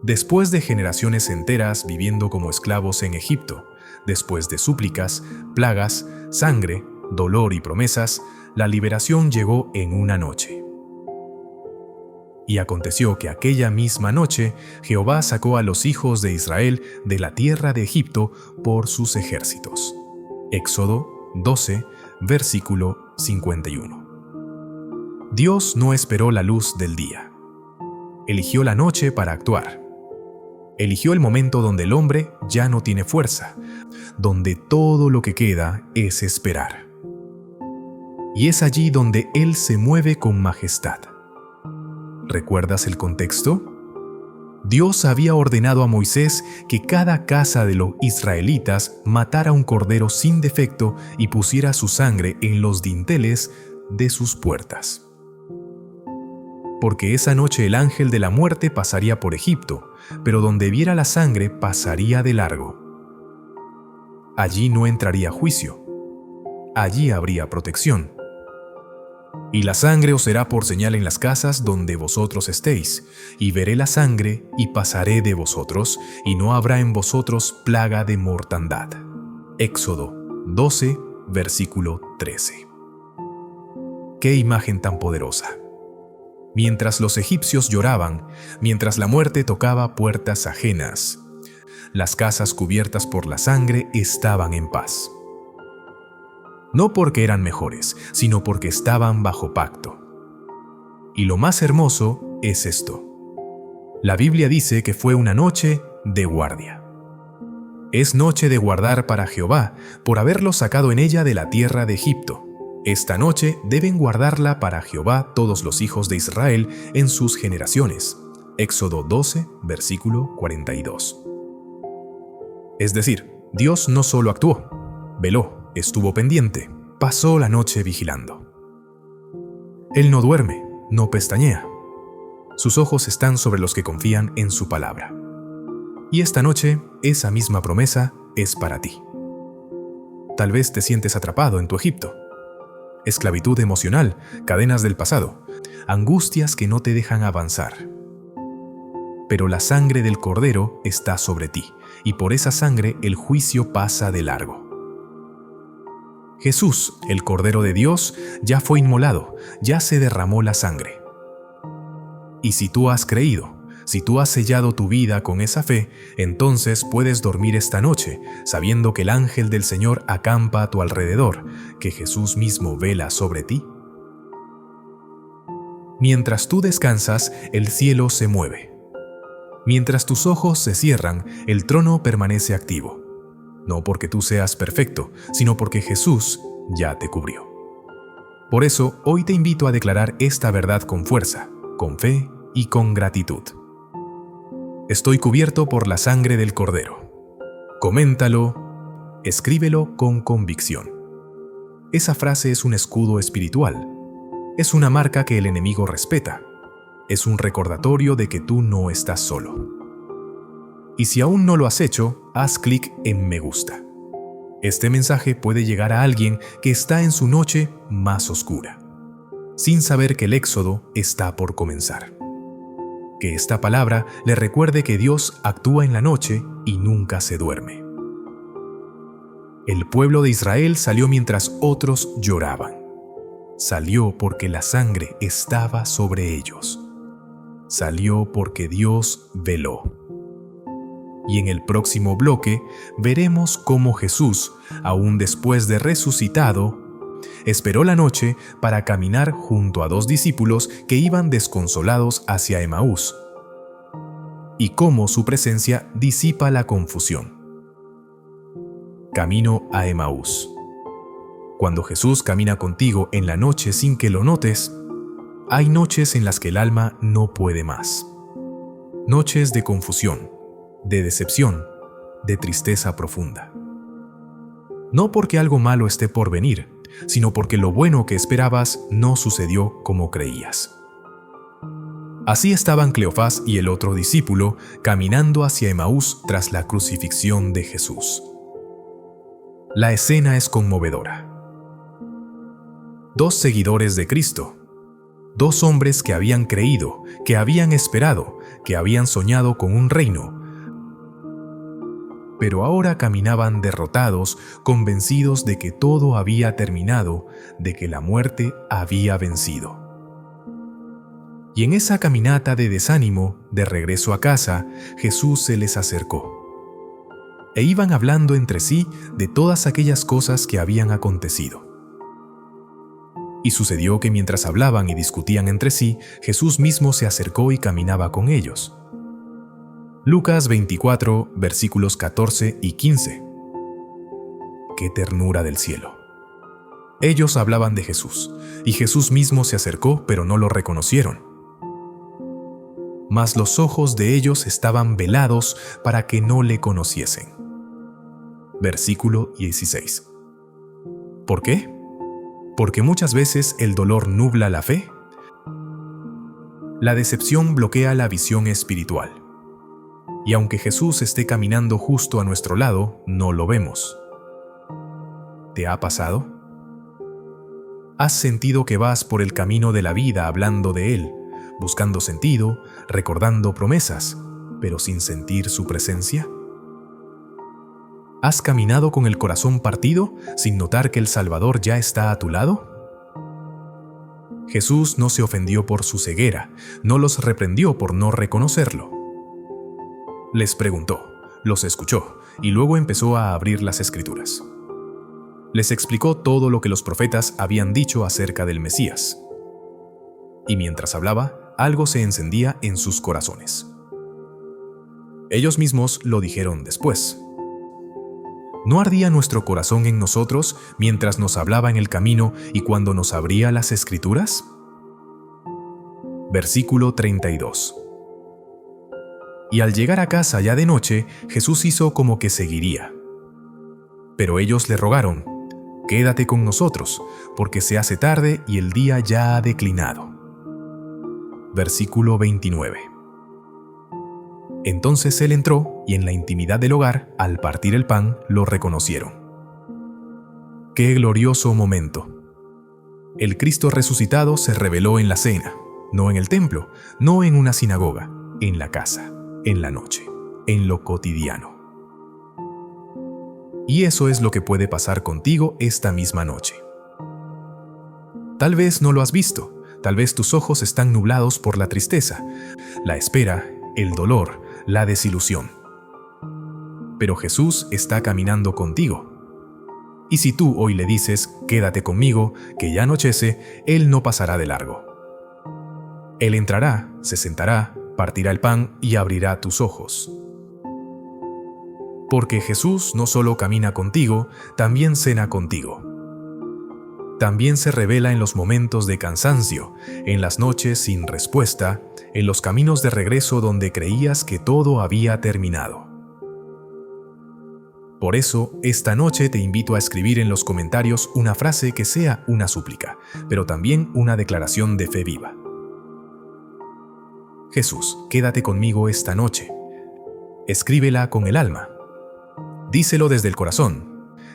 Después de generaciones enteras viviendo como esclavos en Egipto, después de súplicas, plagas, sangre, dolor y promesas, la liberación llegó en una noche. Y aconteció que aquella misma noche Jehová sacó a los hijos de Israel de la tierra de Egipto por sus ejércitos. Éxodo 12, versículo 51. Dios no esperó la luz del día. Eligió la noche para actuar. Eligió el momento donde el hombre ya no tiene fuerza, donde todo lo que queda es esperar. Y es allí donde Él se mueve con majestad. ¿Recuerdas el contexto? Dios había ordenado a Moisés que cada casa de los israelitas matara un cordero sin defecto y pusiera su sangre en los dinteles de sus puertas. Porque esa noche el ángel de la muerte pasaría por Egipto, pero donde viera la sangre pasaría de largo. Allí no entraría juicio. Allí habría protección. Y la sangre os será por señal en las casas donde vosotros estéis, y veré la sangre y pasaré de vosotros, y no habrá en vosotros plaga de mortandad. Éxodo 12, versículo 13. ¡Qué imagen tan poderosa! Mientras los egipcios lloraban, mientras la muerte tocaba puertas ajenas, las casas cubiertas por la sangre estaban en paz. No porque eran mejores, sino porque estaban bajo pacto. Y lo más hermoso es esto. La Biblia dice que fue una noche de guardia. Es noche de guardar para Jehová, por haberlos sacado en ella de la tierra de Egipto. Esta noche deben guardarla para Jehová todos los hijos de Israel en sus generaciones. Éxodo 12, versículo 42. Es decir, Dios no solo actuó, veló. Estuvo pendiente, pasó la noche vigilando. Él no duerme, no pestañea. Sus ojos están sobre los que confían en su palabra. Y esta noche, esa misma promesa es para ti. Tal vez te sientes atrapado en tu Egipto. Esclavitud emocional, cadenas del pasado, angustias que no te dejan avanzar. Pero la sangre del Cordero está sobre ti, y por esa sangre el juicio pasa de largo. Jesús, el Cordero de Dios, ya fue inmolado, ya se derramó la sangre. Y si tú has creído, si tú has sellado tu vida con esa fe, entonces puedes dormir esta noche, sabiendo que el ángel del Señor acampa a tu alrededor, que Jesús mismo vela sobre ti. Mientras tú descansas, el cielo se mueve. Mientras tus ojos se cierran, el trono permanece activo. No porque tú seas perfecto, sino porque Jesús ya te cubrió. Por eso, hoy te invito a declarar esta verdad con fuerza, con fe y con gratitud. Estoy cubierto por la sangre del Cordero. Coméntalo, escríbelo con convicción. Esa frase es un escudo espiritual. Es una marca que el enemigo respeta. Es un recordatorio de que tú no estás solo. Y si aún no lo has hecho, haz clic en me gusta. Este mensaje puede llegar a alguien que está en su noche más oscura, sin saber que el éxodo está por comenzar. Que esta palabra le recuerde que Dios actúa en la noche y nunca se duerme. El pueblo de Israel salió mientras otros lloraban. Salió porque la sangre estaba sobre ellos. Salió porque Dios veló. Y en el próximo bloque veremos cómo Jesús, aún después de resucitado, esperó la noche para caminar junto a dos discípulos que iban desconsolados hacia Emaús, y cómo su presencia disipa la confusión. Camino a Emaús. Cuando Jesús camina contigo en la noche sin que lo notes, hay noches en las que el alma no puede más. Noches de confusión, de decepción, de tristeza profunda. No porque algo malo esté por venir, sino porque lo bueno que esperabas no sucedió como creías. Así estaban Cleofás y el otro discípulo caminando hacia Emaús tras la crucifixión de Jesús. La escena es conmovedora. Dos seguidores de Cristo, dos hombres que habían creído, que habían esperado, que habían soñado con un reino, pero ahora caminaban derrotados, convencidos de que todo había terminado, de que la muerte había vencido. Y en esa caminata de desánimo, de regreso a casa, Jesús se les acercó. E iban hablando entre sí de todas aquellas cosas que habían acontecido. Y sucedió que mientras hablaban y discutían entre sí, Jesús mismo se acercó y caminaba con ellos. Lucas 24, versículos 14 y 15. ¡Qué ternura del cielo! Ellos hablaban de Jesús, y Jesús mismo se acercó, pero no lo reconocieron. Mas los ojos de ellos estaban velados para que no le conociesen. Versículo 16. ¿Por qué? Porque muchas veces el dolor nubla la fe. La decepción bloquea la visión espiritual. Y aunque Jesús esté caminando justo a nuestro lado, no lo vemos. ¿Te ha pasado? ¿Has sentido que vas por el camino de la vida hablando de Él, buscando sentido, recordando promesas, pero sin sentir su presencia? ¿Has caminado con el corazón partido sin notar que el Salvador ya está a tu lado? Jesús no se ofendió por su ceguera, no los reprendió por no reconocerlo. Les preguntó, los escuchó y luego empezó a abrir las Escrituras. Les explicó todo lo que los profetas habían dicho acerca del Mesías. Y mientras hablaba, algo se encendía en sus corazones. Ellos mismos lo dijeron después. ¿No ardía nuestro corazón en nosotros mientras nos hablaba en el camino y cuando nos abría las Escrituras? Versículo 32. Y al llegar a casa ya de noche, Jesús hizo como que seguiría. Pero ellos le rogaron, «Quédate con nosotros, porque se hace tarde y el día ya ha declinado». Versículo 29. Entonces él entró y en la intimidad del hogar, al partir el pan, lo reconocieron. ¡Qué glorioso momento! El Cristo resucitado se reveló en la cena, no en el templo, no en una sinagoga, en la casa, en la noche, en lo cotidiano. Y eso es lo que puede pasar contigo esta misma noche. Tal vez no lo has visto, tal vez tus ojos están nublados por la tristeza, la espera, el dolor, la desilusión. Pero Jesús está caminando contigo. Y si tú hoy le dices, quédate conmigo, que ya anochece, Él no pasará de largo. Él entrará, se sentará, partirá el pan y abrirá tus ojos. Porque Jesús no solo camina contigo, también cena contigo. También se revela en los momentos de cansancio, en las noches sin respuesta, en los caminos de regreso donde creías que todo había terminado. Por eso, esta noche te invito a escribir en los comentarios una frase que sea una súplica, pero también una declaración de fe viva. Jesús, quédate conmigo esta noche. Escríbela con el alma. Díselo desde el corazón.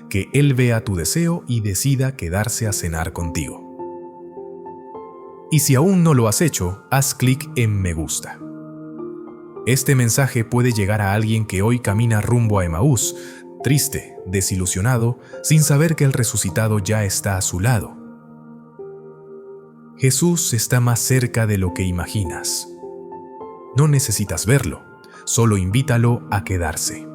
Que Él vea tu deseo y decida quedarse a cenar contigo. Y si aún no lo has hecho, haz clic en me gusta. Este mensaje puede llegar a alguien que hoy camina rumbo a Emaús, triste, desilusionado, sin saber que el resucitado ya está a su lado. Jesús está más cerca de lo que imaginas. No necesitas verlo, solo invítalo a quedarse.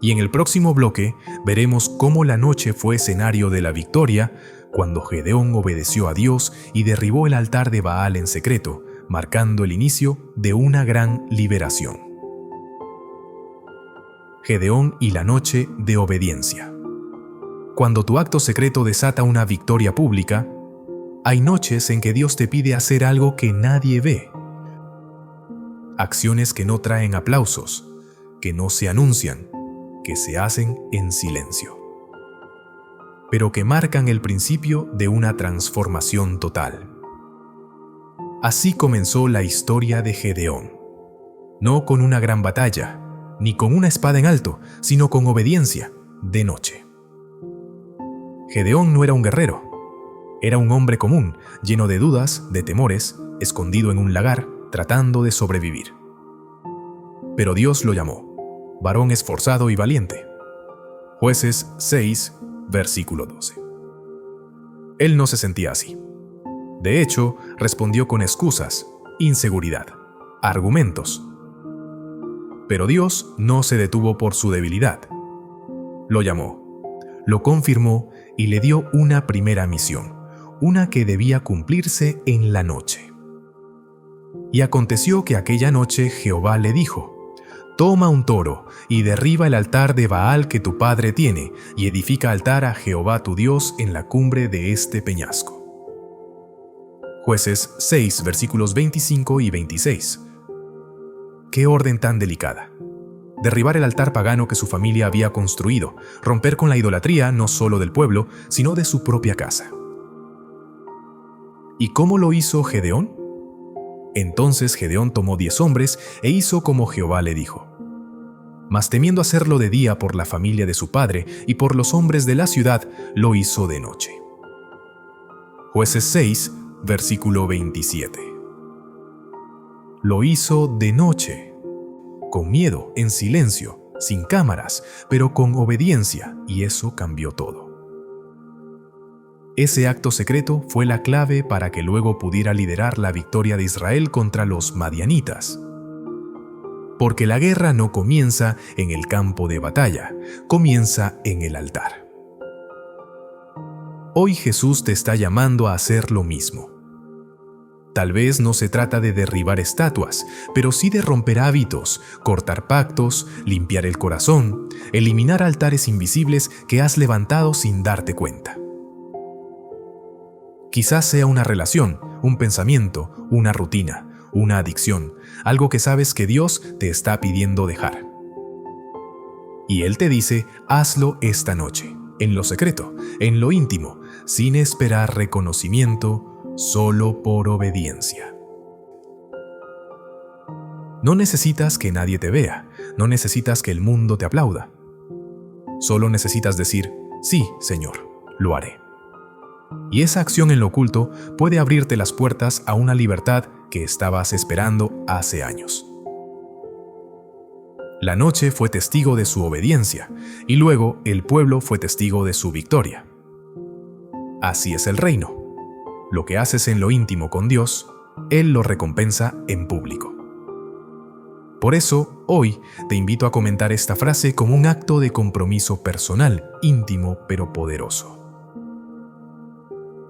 Y en el próximo bloque veremos cómo la noche fue escenario de la victoria cuando Gedeón obedeció a Dios y derribó el altar de Baal en secreto, marcando el inicio de una gran liberación. Gedeón y la noche de obediencia. Cuando tu acto secreto desata una victoria pública, hay noches en que Dios te pide hacer algo que nadie ve. Acciones que no traen aplausos, que no se anuncian, que se hacen en silencio, pero que marcan el principio de una transformación total. Así comenzó la historia de Gedeón, no con una gran batalla, ni con una espada en alto, sino con obediencia, de noche. Gedeón no era un guerrero, era un hombre común, lleno de dudas, de temores, escondido en un lagar, tratando de sobrevivir. Pero Dios lo llamó varón esforzado y valiente. Jueces 6, versículo 12. Él no se sentía así. De hecho, respondió con excusas, inseguridad, argumentos. Pero Dios no se detuvo por su debilidad. Lo llamó, lo confirmó y le dio una primera misión, una que debía cumplirse en la noche. Y aconteció que aquella noche Jehová le dijo: Toma un toro y derriba el altar de Baal que tu padre tiene, y edifica altar a Jehová tu Dios en la cumbre de este peñasco. Jueces 6, versículos 25 y 26. ¡Qué orden tan delicada! Derribar el altar pagano que su familia había construido, romper con la idolatría no solo del pueblo, sino de su propia casa. ¿Y cómo lo hizo Gedeón? Entonces Gedeón tomó 10 hombres e hizo como Jehová le dijo. Mas temiendo hacerlo de día por la familia de su padre y por los hombres de la ciudad, lo hizo de noche. Jueces 6, versículo 27. Lo hizo de noche, con miedo, en silencio, sin cámaras, pero con obediencia, y eso cambió todo. Ese acto secreto fue la clave para que luego pudiera liderar la victoria de Israel contra los madianitas. Porque la guerra no comienza en el campo de batalla, comienza en el altar. Hoy Jesús te está llamando a hacer lo mismo. Tal vez no se trata de derribar estatuas, pero sí de romper hábitos, cortar pactos, limpiar el corazón, eliminar altares invisibles que has levantado sin darte cuenta. Quizás sea una relación, un pensamiento, una rutina, una adicción, algo que sabes que Dios te está pidiendo dejar. Y Él te dice, hazlo esta noche, en lo secreto, en lo íntimo, sin esperar reconocimiento, solo por obediencia. No necesitas que nadie te vea, no necesitas que el mundo te aplauda. Solo necesitas decir, sí, Señor, lo haré. Y esa acción en lo oculto puede abrirte las puertas a una libertad que estabas esperando hace años. La noche fue testigo de su obediencia, y luego el pueblo fue testigo de su victoria. Así es el reino. Lo que haces en lo íntimo con Dios, Él lo recompensa en público. Por eso, hoy te invito a comentar esta frase como un acto de compromiso personal, íntimo pero poderoso.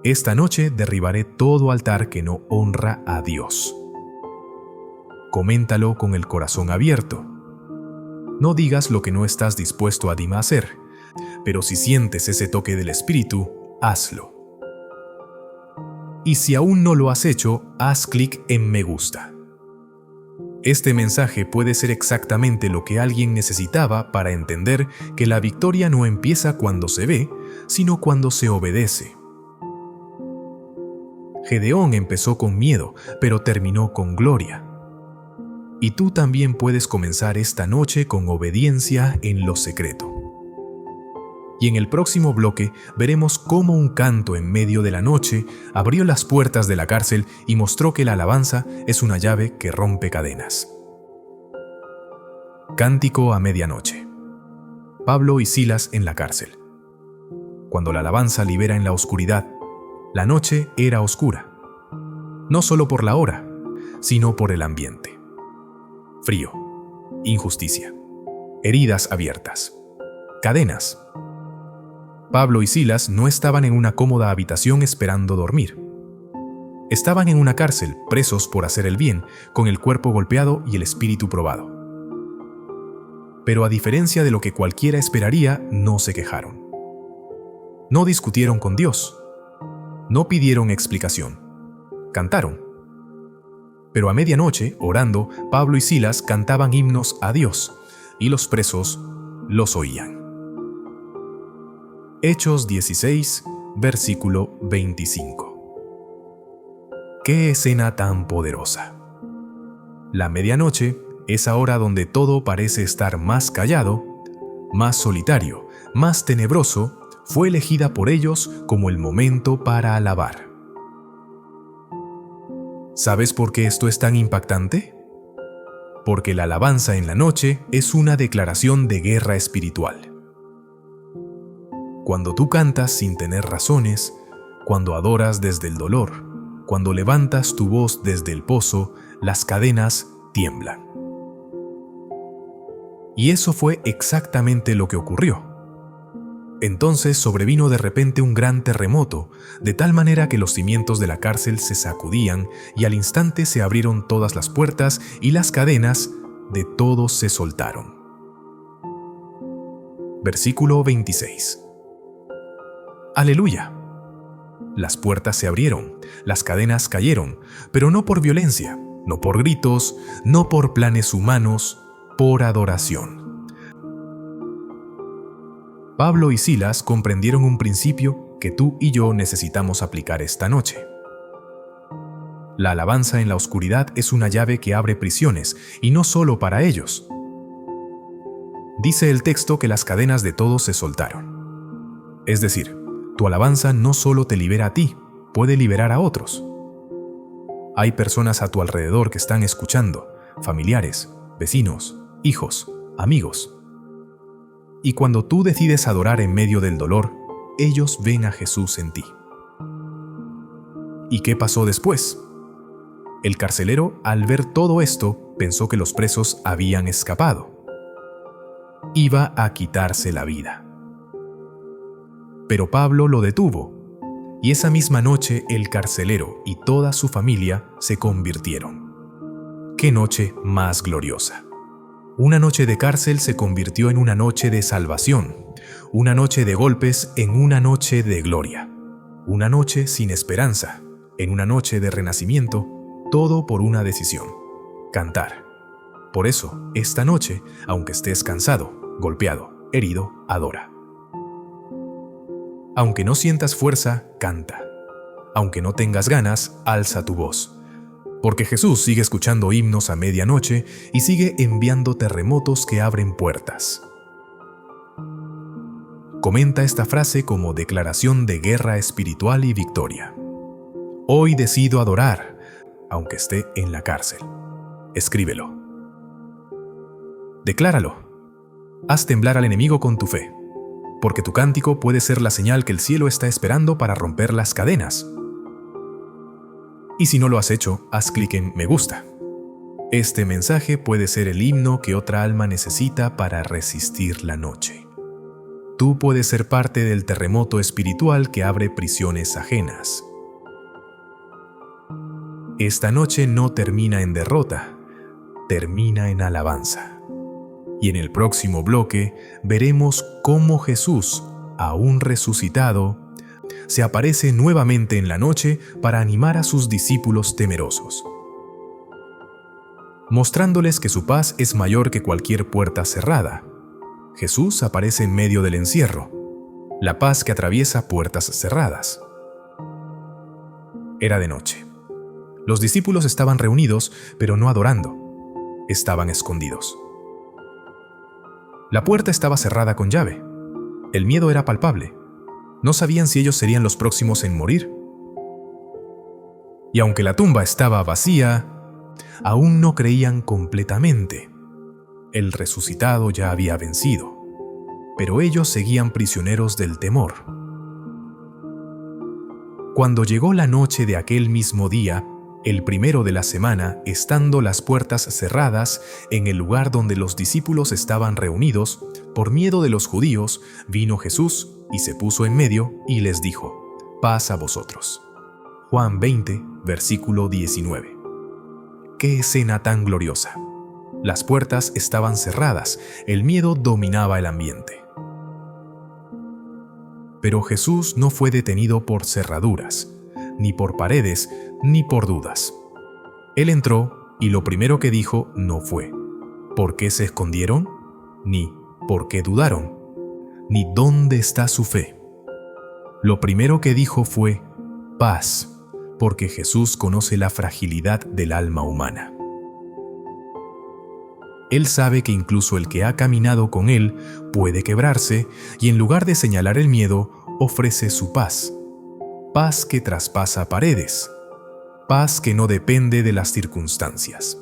Esta noche derribaré todo altar que no honra a Dios. Coméntalo con el corazón abierto. No digas lo que no estás dispuesto a hacer, pero si sientes ese toque del Espíritu, hazlo. Y si aún no lo has hecho, haz clic en me gusta. Este mensaje puede ser exactamente lo que alguien necesitaba para entender que la victoria no empieza cuando se ve, sino cuando se obedece. Gedeón empezó con miedo, pero terminó con gloria. Y tú también puedes comenzar esta noche con obediencia en lo secreto. Y en el próximo bloque veremos cómo un canto en medio de la noche abrió las puertas de la cárcel y mostró que la alabanza es una llave que rompe cadenas. Cántico a medianoche. Pablo y Silas en la cárcel. Cuando la alabanza libera en la oscuridad, la noche era oscura. No solo por la hora, sino por el ambiente. Frío, injusticia, heridas abiertas, cadenas. Pablo y Silas no estaban en una cómoda habitación esperando dormir. Estaban en una cárcel, presos por hacer el bien, con el cuerpo golpeado y el espíritu probado. Pero a diferencia de lo que cualquiera esperaría, no se quejaron. No discutieron con Dios. No pidieron explicación. Cantaron. Pero a medianoche, orando, Pablo y Silas cantaban himnos a Dios, y los presos los oían. Hechos 16, versículo 25. ¡Qué escena tan poderosa! La medianoche, esa hora donde todo parece estar más callado, más solitario, más tenebroso, fue elegida por ellos como el momento para alabar. ¿Sabes por qué esto es tan impactante? Porque la alabanza en la noche es una declaración de guerra espiritual. Cuando tú cantas sin tener razones, cuando adoras desde el dolor, cuando levantas tu voz desde el pozo, las cadenas tiemblan. Y eso fue exactamente lo que ocurrió. Entonces sobrevino de repente un gran terremoto, de tal manera que los cimientos de la cárcel se sacudían y al instante se abrieron todas las puertas y las cadenas de todos se soltaron. Versículo 26. ¡Aleluya! Las puertas se abrieron, las cadenas cayeron, pero no por violencia, no por gritos, no por planes humanos, por adoración. Pablo y Silas comprendieron un principio que tú y yo necesitamos aplicar esta noche. La alabanza en la oscuridad es una llave que abre prisiones, y no solo para ellos. Dice el texto que las cadenas de todos se soltaron. Es decir, tu alabanza no solo te libera a ti, puede liberar a otros. Hay personas a tu alrededor que están escuchando, familiares, vecinos, hijos, amigos. Y cuando tú decides adorar en medio del dolor, ellos ven a Jesús en ti. ¿Y qué pasó después? El carcelero, al ver todo esto, pensó que los presos habían escapado. Iba a quitarse la vida. Pero Pablo lo detuvo, y esa misma noche el carcelero y toda su familia se convirtieron. ¡Qué noche más gloriosa! Una noche de cárcel se convirtió en una noche de salvación, una noche de golpes en una noche de gloria, una noche sin esperanza, en una noche de renacimiento, todo por una decisión: cantar. Por eso, esta noche, aunque estés cansado, golpeado, herido, adora. Aunque no sientas fuerza, canta. Aunque no tengas ganas, alza tu voz. Porque Jesús sigue escuchando himnos a medianoche y sigue enviando terremotos que abren puertas. Comenta esta frase como declaración de guerra espiritual y victoria. Hoy decido adorar, aunque esté en la cárcel. Escríbelo. Decláralo. Haz temblar al enemigo con tu fe, porque tu cántico puede ser la señal que el cielo está esperando para romper las cadenas. Y si no lo has hecho, haz clic en me gusta. Este mensaje puede ser el himno que otra alma necesita para resistir la noche. tú puedes ser parte del terremoto espiritual que abre prisiones ajenas. Esta noche no termina en derrota, termina en alabanza. Y en el próximo bloque veremos cómo Jesús, aún resucitado, se aparece nuevamente en la noche para animar a sus discípulos temerosos, mostrándoles que su paz es mayor que cualquier puerta cerrada. Jesús aparece en medio del encierro, la paz que atraviesa puertas cerradas. Era de noche. Los discípulos estaban reunidos, pero no adorando. Estaban escondidos. La puerta estaba cerrada con llave. El miedo era palpable. No sabían si ellos serían los próximos en morir. Y aunque la tumba estaba vacía, aún no creían completamente. El resucitado ya había vencido, pero ellos seguían prisioneros del temor. Cuando llegó la noche de aquel mismo día, el primero de la semana, estando las puertas cerradas en el lugar donde los discípulos estaban reunidos, por miedo de los judíos, vino Jesús y se puso en medio y les dijo: «Paz a vosotros». Juan 20, versículo 19. ¡Qué escena tan gloriosa! Las puertas estaban cerradas, el miedo dominaba el ambiente. Pero Jesús no fue detenido por cerraduras, ni por paredes, ni por dudas. Él entró y lo primero que dijo no fue ¿por qué se escondieron? Ni ¿por qué dudaron? Ni ¿dónde está su fe? Lo primero que dijo fue paz, porque Jesús conoce la fragilidad del alma humana. Él sabe que incluso el que ha caminado con Él puede quebrarse y en lugar de señalar el miedo, ofrece su paz. Paz que traspasa paredes. Paz que no depende de las circunstancias.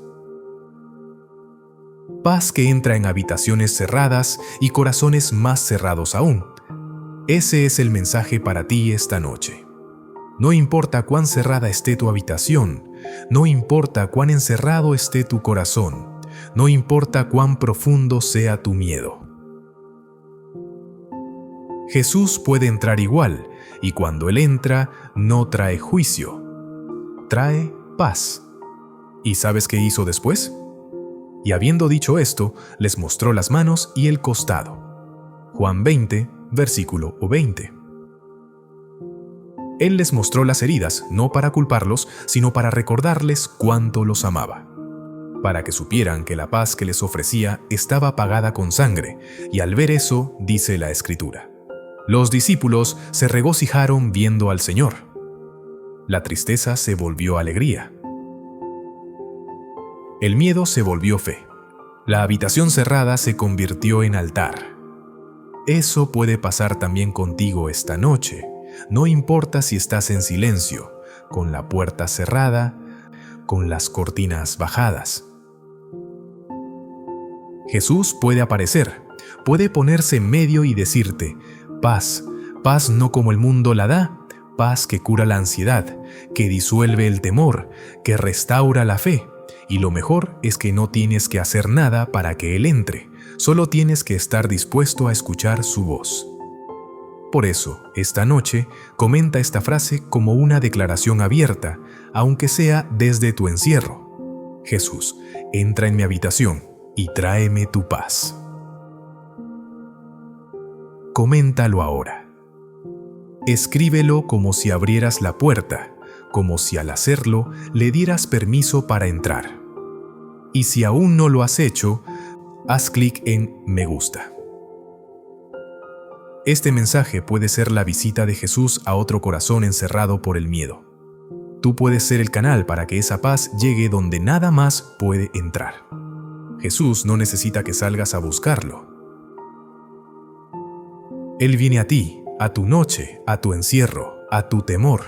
Paz que entra en habitaciones cerradas y corazones más cerrados aún. Ese es el mensaje para ti esta noche. No importa cuán cerrada esté tu habitación, no importa cuán encerrado esté tu corazón, no importa cuán profundo sea tu miedo. Jesús puede entrar igual, y cuando Él entra, no trae juicio, trae paz. ¿Y sabes qué hizo después? Y habiendo dicho esto, les mostró las manos y el costado. Juan 20, versículo 20. Él les mostró las heridas, no para culparlos, sino para recordarles cuánto los amaba, para que supieran que la paz que les ofrecía estaba pagada con sangre, y al ver eso, dice la Escritura: los discípulos se regocijaron viendo al Señor. La tristeza se volvió alegría. El miedo se volvió fe. La habitación cerrada se convirtió en altar. Eso puede pasar también contigo esta noche. No importa si estás en silencio, con la puerta cerrada, con las cortinas bajadas. Jesús puede aparecer, puede ponerse en medio y decirte: paz, paz no como el mundo la da, paz que cura la ansiedad, que disuelve el temor, que restaura la fe. Y lo mejor es que no tienes que hacer nada para que Él entre, solo tienes que estar dispuesto a escuchar su voz. Por eso, esta noche, comenta esta frase como una declaración abierta, aunque sea desde tu encierro: Jesús, entra en mi habitación y tráeme tu paz. Coméntalo ahora. Escríbelo como si abrieras la puerta, como si al hacerlo le dieras permiso para entrar. Y si aún no lo has hecho, haz clic en Me gusta. Este mensaje puede ser la visita de Jesús a otro corazón encerrado por el miedo. Tú puedes ser el canal para que esa paz llegue donde nada más puede entrar. Jesús no necesita que salgas a buscarlo. Él viene a ti, a tu noche, a tu encierro, a tu temor.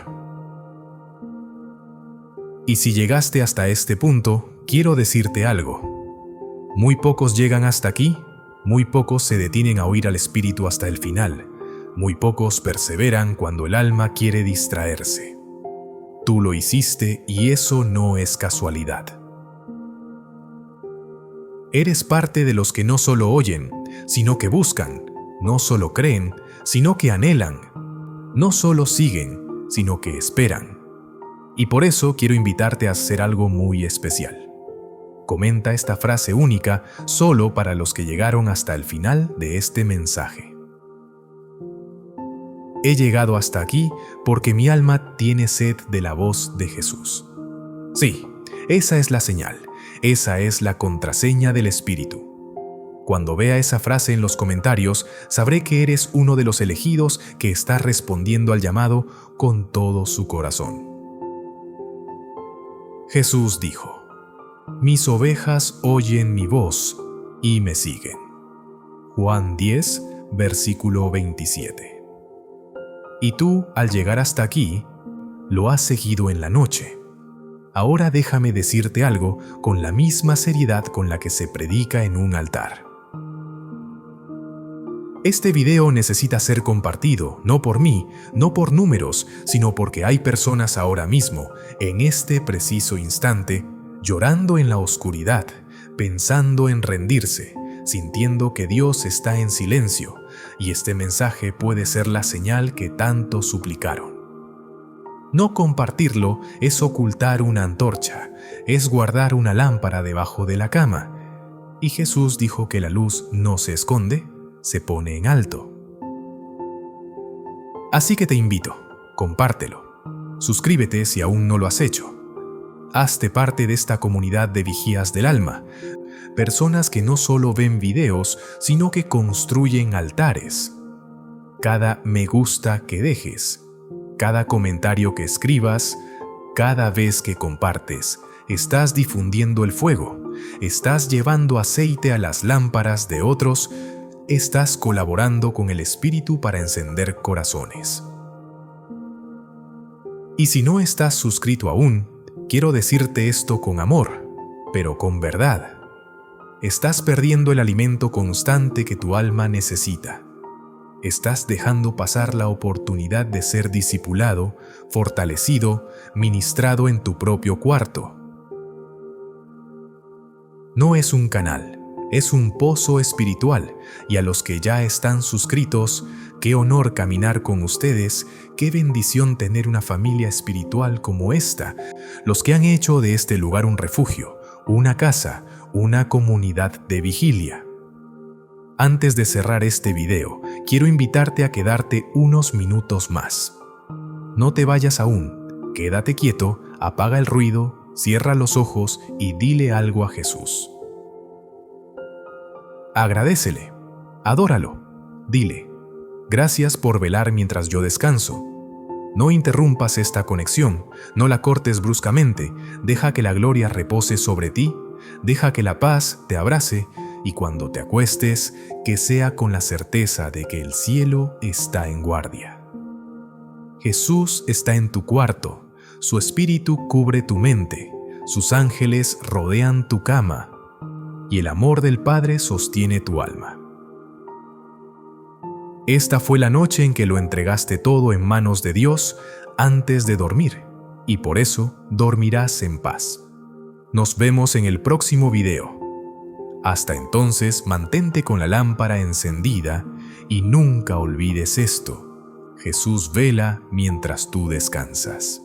Y si llegaste hasta este punto, quiero decirte algo. Muy pocos llegan hasta aquí, muy pocos se detienen a oír al Espíritu hasta el final, muy pocos perseveran cuando el alma quiere distraerse. Tú lo hiciste y eso no es casualidad. Eres parte de los que no solo oyen, sino que buscan. no solo creen, sino que anhelan. No solo siguen, sino que esperan. Y por eso quiero invitarte a hacer algo muy especial. Comenta esta frase única solo para los que llegaron hasta el final de este mensaje. He llegado hasta aquí porque mi alma tiene sed de la voz de Jesús. Sí, esa es la señal, esa es la contraseña del Espíritu. Cuando vea esa frase en los comentarios, sabré que eres uno de los elegidos que está respondiendo al llamado con todo su corazón. Jesús dijo: mis ovejas oyen mi voz y me siguen. Juan 10, versículo 27. Y tú, al llegar hasta aquí, lo has seguido en la noche. Ahora déjame decirte algo con la misma seriedad con la que se predica en un altar. Este video necesita ser compartido, no por mí, no por números, sino porque hay personas ahora mismo, en este preciso instante, llorando en la oscuridad, pensando en rendirse, sintiendo que Dios está en silencio, y este mensaje puede ser la señal que tanto suplicaron. No compartirlo es ocultar una antorcha, es guardar una lámpara debajo de la cama. Y Jesús dijo que la luz no se esconde, se pone en alto. Así que te invito, compártelo. Suscríbete si aún no lo has hecho. Hazte parte de esta comunidad de vigías del alma, personas que no solo ven videos, sino que construyen altares. Cada me gusta que dejes, cada comentario que escribas, cada vez que compartes, estás difundiendo el fuego, estás llevando aceite a las lámparas de otros, estás colaborando con el Espíritu para encender corazones. Y si no estás suscrito aún, quiero decirte esto con amor, pero con verdad. Estás perdiendo el alimento constante que tu alma necesita. Estás dejando pasar la oportunidad de ser discipulado, fortalecido, ministrado en tu propio cuarto. No es un canal, es un pozo espiritual, y a los que ya están suscritos, qué honor caminar con ustedes, qué bendición tener una familia espiritual como esta, los que han hecho de este lugar un refugio, una casa, una comunidad de vigilia. Antes de cerrar este video, quiero invitarte a quedarte unos minutos más. No te vayas aún, quédate quieto, apaga el ruido, cierra los ojos y dile algo a Jesús. Agradécele, adóralo, dile: gracias por velar mientras yo descanso. No interrumpas esta conexión, no la cortes bruscamente, deja que la gloria repose sobre ti, deja que la paz te abrace, y cuando te acuestes, que sea con la certeza de que el cielo está en guardia. Jesús está en tu cuarto, su espíritu cubre tu mente, sus ángeles rodean tu cama, y el amor del Padre sostiene tu alma. Esta fue la noche en que lo entregaste todo en manos de Dios antes de dormir, y por eso dormirás en paz. Nos vemos en el próximo video. Hasta entonces, mantente con la lámpara encendida y nunca olvides esto: Jesús vela mientras tú descansas.